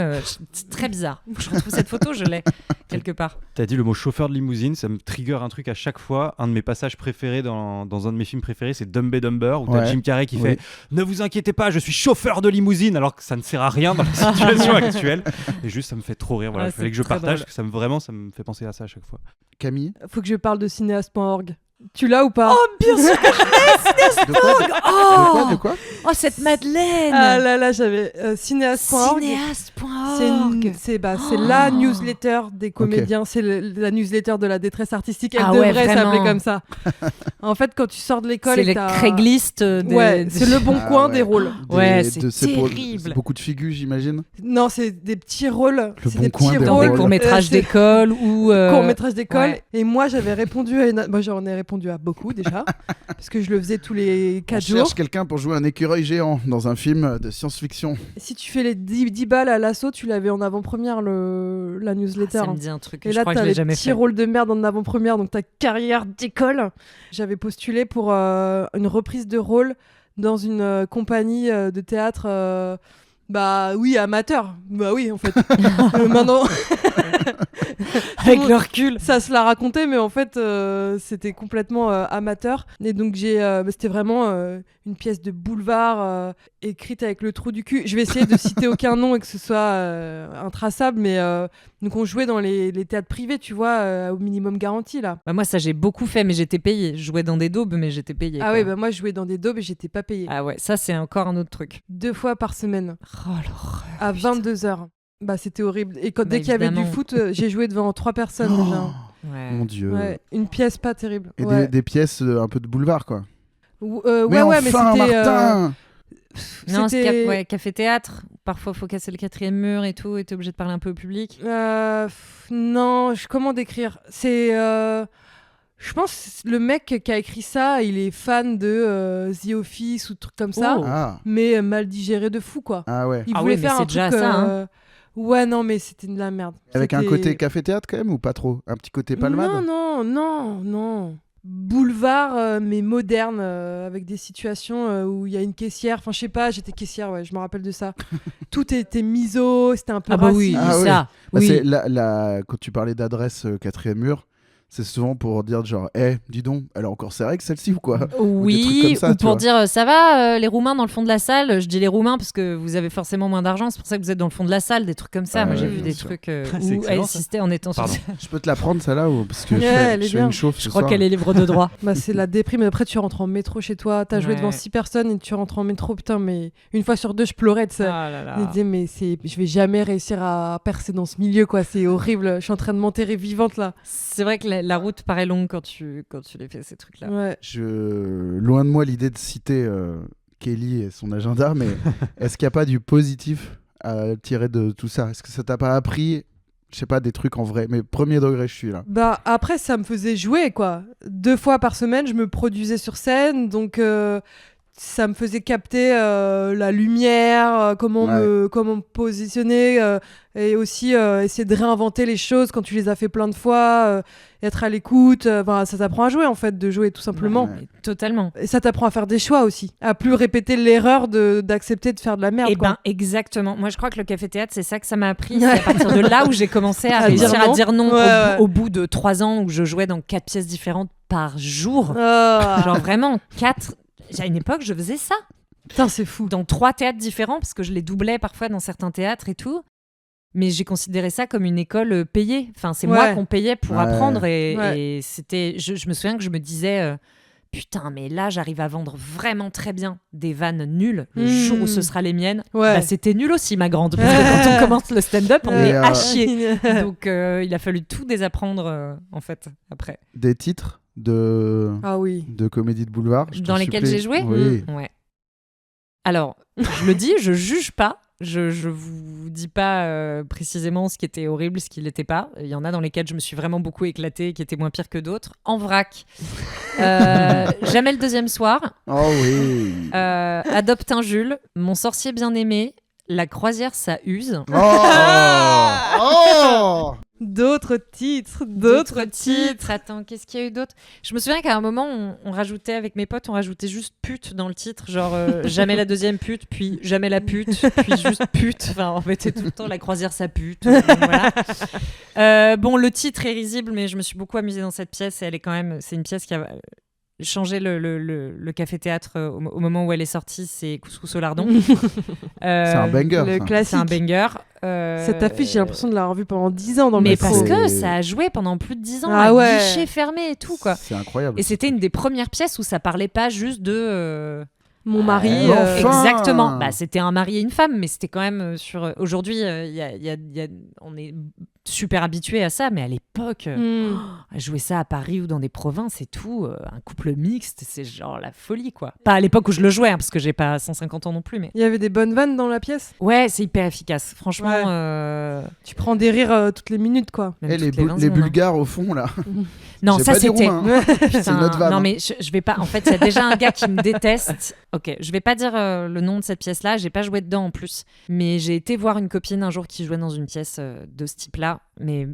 C'est très bizarre. Je retrouve cette photo, je l'ai quelque part. T'as dit le mot chauffeur de limousine, ça me trigger un truc à chaque fois. Un de mes passages préférés dans un de mes films préférés, c'est Dumb and Dumber, où t'as Ouais. Jim Carrey qui Oui. fait « Ne vous inquiétez pas, je suis chauffeur de limousine », alors que ça ne sert à rien dans la situation actuelle. Et juste, ça me fait trop rire. Voilà, Ah, il fallait que je c'est très partage, drôle. que ça me fait penser à ça à chaque fois. Camille Faut que je parle de cinéaste.org. Tu l'as ou pas? Oh, bien sûr que je De quoi De quoi Oh, cette Madeleine. Ah là là, j'avais cinéaste.org. Cinéaste.org. C'est la newsletter des comédiens, c'est la newsletter de la détresse artistique. Elle Ah ouais, devrait vraiment. s'appeler comme ça. En fait, quand tu sors de l'école, C'est et les t'as- Craigslist des... Ouais, c'est le bon Ah coin ouais. des rôles. Ouais, c'est c'est terrible. beaucoup de figues, j'imagine. Non, c'est des petits rôles. Le C'est bon des coin petits des dans rôles. des courts-métrages c'est- d'école ou... court-métrage d'école. ouais. Et moi, j'avais répondu à moi, j'en ai répondu à beaucoup déjà, parce que je le faisais tous les On 4 jours. cherche quelqu'un pour jouer un écureuil géant dans un film de science-fiction. Si tu fais les 10 balles à l'assaut, tu l'avais en avant-première la newsletter. Ça me dit un truc. Et Je là, crois que t'as je l'ai les jamais petits fait. rôles de merde en avant-première, donc ta carrière d'école. J'avais postulé pour une reprise de rôle dans une compagnie de théâtre. Bah oui, amateur. Bah oui, en fait. Maintenant, Avec le recul. ça se l'a raconté, mais en fait, c'était complètement amateur. Et donc, c'était vraiment une pièce de boulevard écrite avec le trou du cul. Je vais essayer de citer aucun nom et que ce soit intraçable, mais donc on jouait dans les théâtres privés, tu vois, au minimum garanti, là. Bah, moi, ça, j'ai beaucoup fait, mais j'étais payée. Je jouais dans des daubes, mais j'étais payée. Ah quoi. ouais, bah moi, je jouais dans des daubes et j'étais pas payée. Ah ouais, ça, c'est encore un autre truc. 2 fois par semaine, Oh, l'horreur. à 22h. Bah, c'était horrible. Et Bah, dès qu'il y avait du évidemment. foot, j'ai joué devant 3 personnes déjà. Ouais. Mon Dieu. Ouais, une pièce pas terrible. Et Ouais. des pièces un peu de boulevard, quoi. Mais ouais, mais enfin, c'était. Martin Non, c'était- c'est café-théâtre. Parfois, faut casser le 4e mur et tout, et t'es obligé de parler un peu au public. Non, comment décrire ? C'est. Je pense que le mec qui a écrit ça, il est fan de The Office ou trucs comme ça, Oh. Ah, mais mal digéré de fou, quoi. ah ouais. Il Ah voulait oui, mais faire c'est un déjà truc. ça, hein. Ouais, non, mais c'était de la merde. Avec un C'était- côté café-théâtre quand même ou pas trop? Un petit côté palmade? Non. Boulevard, mais moderne, avec des situations où il y a une caissière. Enfin, je sais pas, j'étais caissière, ouais, je me rappelle de ça. Tout était miso, c'était un peu Ah bah raciste. oui, Ah oui. ça. Bah, oui. c'est quand tu parlais d'adresse 4e mur, c'est souvent pour dire genre, dis donc, elle a encore ses règles celle-ci ou quoi? des trucs Oui, comme ça, ou tu pour vois. dire ça va les Roumains dans le fond de la salle. Je dis les Roumains parce que vous avez forcément moins d'argent, c'est pour ça que vous êtes dans le fond de la salle, des trucs comme ça. Ah Moi j'ai ouais, vu bien des sûr. trucs C'est où excellent, elle ça. insistait en étant sur Pardon. Je peux te la prendre celle-là ou parce que Ouais, je elle est fais bien. une chauffe Je ce crois soir. qu'elle est libre de droit. Bah, c'est la déprime. Après, tu rentres en métro chez toi. T'as joué Ouais. devant 6 personnes et tu rentres en métro. Putain, mais une fois sur deux, je pleurais de ça. Ah là là. Je me disais, mais je vais jamais réussir à percer dans ce milieu, quoi. C'est horrible. Je suis en train de m'enterrer vivante, là. C'est vrai que la route paraît longue quand tu les fais ces trucs là. Ouais. Loin de moi l'idée de citer Kelly et son agenda, mais est-ce qu'il n'y a pas du positif à tirer de tout ça? Est-ce que ça t'a pas appris, je sais pas, des trucs en vrai? Mais premier degré, je suis là. Bah, après, ça me faisait jouer, quoi. 2 fois par semaine, je me produisais sur scène. Donc, ça me faisait capter la lumière, comment me positionner. Et aussi essayer de réinventer les choses quand tu les as fait plein de fois. Être à l'écoute. Ça t'apprend à jouer, en fait, de jouer tout simplement. Ouais. Mais totalement. Et ça t'apprend à faire des choix aussi, à plus répéter l'erreur d'accepter de faire de la merde. Et quoi. ben exactement. Moi je crois que le café-théâtre c'est ça que ça m'a appris. C'est à partir de là où j'ai commencé à À réussir dire à non. dire non Ouais. au bout de 3 ans où je jouais dans 4 pièces différentes par jour. Ah. Genre vraiment 4. À une époque je faisais ça. Putain, c'est fou. Dans 3 théâtres différents parce que je les doublais parfois dans certains théâtres et tout. Mais j'ai considéré ça comme une école payée. Enfin, c'est moi Ouais. qu'on payait pour Ouais. apprendre. Ouais. Et c'était. Je me souviens que je me disais. Putain, mais là, j'arrive à vendre vraiment très bien des vannes nulles. Le jour où ce sera les miennes, Ouais. bah, c'était nul aussi, ma grande. Parce que quand on commence le stand-up, on Et, est euh, à chier. Donc, il a fallu tout désapprendre, en fait, après. Des titres de Ah oui. comédie de boulevard je Dans t'en lesquels supplie. j'ai joué Oui. Ouais. Alors, je le dis, je juge pas. Je vous dis pas précisément ce qui était horrible, ce qui l'était pas. Il y en a dans lesquels je me suis vraiment beaucoup éclatée, qui étaient moins pires que d'autres. En vrac. Jamais le deuxième soir. Oh oui. Adopte un Jules. Mon sorcier bien-aimé. La croisière, ça use. Oh D'autres titres. Attends, qu'est-ce qu'il y a eu d'autre? Je me souviens qu'à un moment, on rajoutait avec mes potes, on rajoutait juste pute dans le titre. Genre jamais la deuxième pute, puis jamais la pute, puis juste pute. Enfin, on mettait tout le temps la croisière, ça pute. Donc, voilà. Bon, le titre est risible, mais je me suis beaucoup amusée dans cette pièce. Et elle est quand même. C'est une pièce qui a changé le café-théâtre au moment où elle est sortie. C'est Couscous au lardon. C'est un banger. Le ça. classique. C'est un banger. Cette affiche, j'ai l'impression de l'avoir vue pendant 10 ans dans le Mais métro. parce C'est- que ça a joué pendant plus de 10 ans, Ah à ouais. guichet fermé et tout, quoi. C'est incroyable. Et c'était une des premières pièces où ça parlait pas juste de... Mon mari. Enfin. Exactement. Bah, c'était un mari et une femme, mais c'était quand même sur... Aujourd'hui, on est super habitué à ça, mais à l'époque, à jouer ça à Paris ou dans des provinces et tout, un couple mixte, c'est genre la folie, quoi. Pas à l'époque où je le jouais, hein, parce que j'ai pas 150 ans non plus, mais... Il y avait des bonnes vannes dans la pièce. Ouais, c'est hyper efficace. Franchement, Ouais. Tu prends des rires toutes les minutes, quoi. même Eh, toutes les 20 secondes, hein. Bulgares au fond là. Non, J'ai ça pas dit c'était... roumain, hein. C'est Putain, notre vanne. non mais je vais pas. En fait, il y a déjà un gars qui me déteste. Ok, je vais pas dire le nom de cette pièce-là. J'ai pas joué dedans en plus, mais j'ai été voir une copine un jour qui jouait dans une pièce de ce type-là, mais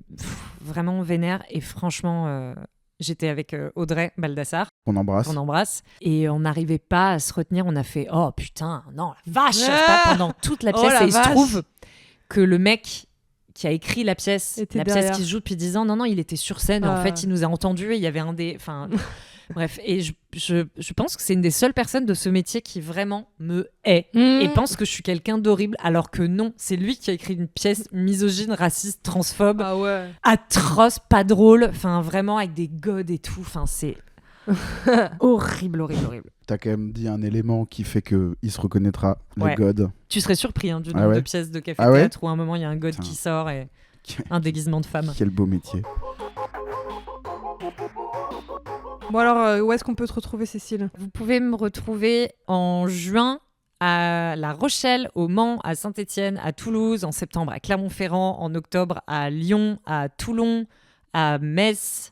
vraiment vénère. Et franchement, j'étais avec Audrey Baldassar, On embrasse. qu'on embrasse, et on n'arrivait pas à se retenir. On a fait oh putain, non la vache, je sais pas, pendant toute la Oh pièce. la Et il se vache. trouve que le mec qui a écrit la pièce Était pièce derrière. qui se joue depuis 10 ans, non, il était sur scène, en Ah. fait, il nous a entendus, et il y avait un des... Enfin, bref, et je pense que c'est une des seules personnes de ce métier qui vraiment me hait et pense que je suis quelqu'un d'horrible, alors que non, c'est lui qui a écrit une pièce misogyne, raciste, transphobe, Ah ouais. atroce, pas drôle, enfin, vraiment avec des godes et tout, enfin, c'est... horrible. T'as quand même dit un élément qui fait que il se reconnaîtra, Ouais. les godes. Tu serais surpris du Ah nombre ouais de pièces de Ah café-théâtre où à un moment il y a un god Putain. qui sort et un déguisement de femme. Quel beau métier. Bon alors, où est-ce qu'on peut te retrouver, Cécile ? Vous pouvez me retrouver en juin à La Rochelle, au Mans, à Saint-Étienne, à Toulouse, en septembre à Clermont-Ferrand, en octobre à Lyon, à Toulon, à Metz,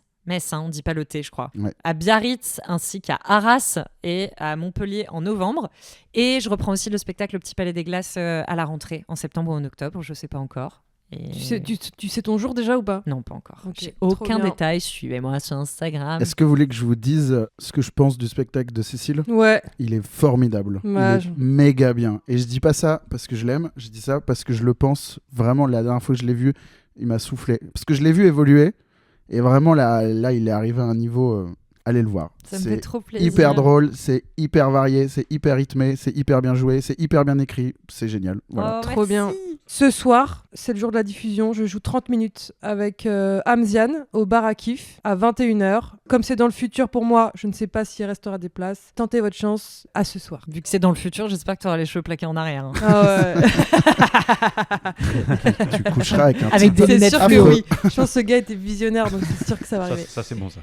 on dit pas le T, je crois, Ouais. à Biarritz, ainsi qu'à Arras et à Montpellier en novembre. Et je reprends aussi le spectacle Le Petit Palais des Glaces à la rentrée, en septembre ou en octobre, je sais pas encore. Et... Tu sais ton jour déjà ou pas ? Non, pas encore. Ok, J'ai trop aucun bien. détail, suivez-moi sur Instagram. Est-ce que vous voulez que je vous dise ce que je pense du spectacle de Cécile ? Ouais. Il est formidable. Ouais, Il est méga bien. Et je dis pas ça parce que je l'aime, je dis ça parce que je le pense. Vraiment, la dernière fois que je l'ai vu, il m'a soufflé. Parce que je l'ai vu évoluer. Et vraiment, là il est arrivé à un niveau... allez le voir. Ça me fait trop plaisir. Hyper drôle, c'est hyper varié, c'est hyper rythmé, c'est hyper bien joué, c'est hyper bien écrit. C'est génial. Voilà. Oh, Trop merci. bien. Ce soir, c'est le jour de la diffusion, je joue 30 minutes avec Hamzian au bar à Kif à 21h. Comme c'est dans le futur pour moi, je ne sais pas s'il restera des places. Tentez votre chance à ce soir. Vu que c'est dans le futur, j'espère que tu auras les cheveux plaqués en arrière. Hein. Ah ouais. Tu coucheras avec un Avec petit des lunettes sûr affreux. que oui. Je pense que ce gars était visionnaire, donc c'est sûr que ça va arriver. Ça, c'est bon, ça.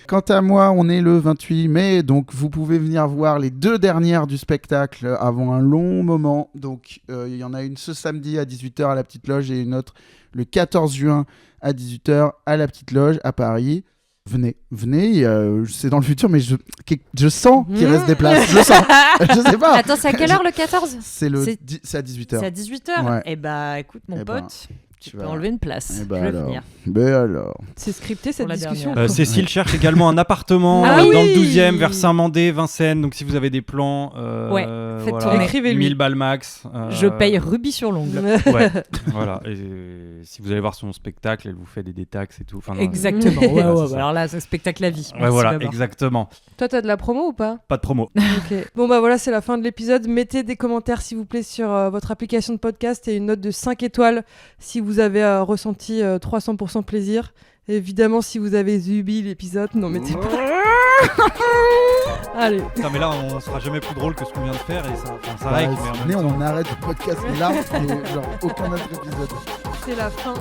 Quant à moi, on est le 28 mai, donc vous pouvez venir voir les 2 dernières du spectacle avant un long moment. Donc il y en a une ce samedi à 18h à la Petite Loge et une autre le 14 juin à 18h à la Petite Loge à Paris. Venez, c'est dans le futur, mais je sens qu'il reste des places. Je le sens. Je sais pas. Attends, c'est à quelle heure le 14 ? C'est à 18h. C'est à 18h. Ouais. Eh bah, écoute, mon Eh ben, pote, tu tu peux vas- enlever une place. Eh Je ben vais alors. venir. Ben alors. C'est scripté cette Pour la discussion. dernière. Cécile cherche également un appartement Ah dans oui le 12e vers Saint-Mandé, Vincennes. Donc si vous avez des plans, Ouais, faites voilà, tourner. Écrivez-lui. 1000 balles max. Je paye rubis sur l'ongle. Ouais, voilà. Et si vous allez voir son spectacle, elle vous fait des détaxes et tout. Enfin, non, Exactement. Ouais, Ouais, c'est ouais, ça. alors là, c'est spectacle à vie. Ouais, Merci, voilà, Babar. exactement. Toi, t'as de la promo ou pas ? Pas de promo. Ok. Bon bah voilà, c'est la fin de l'épisode. Mettez des commentaires s'il vous plaît sur votre application de podcast et une note de 5 étoiles si vous avez ressenti 300% plaisir. Et évidemment si vous avez zubi l'épisode, non mettez pas. Allez. Non, mais là, on sera jamais plus drôle que ce qu'on vient de faire et ça Bah, règle. venez, on arrête le podcast là, et genre aucun autre épisode. C'est la fin.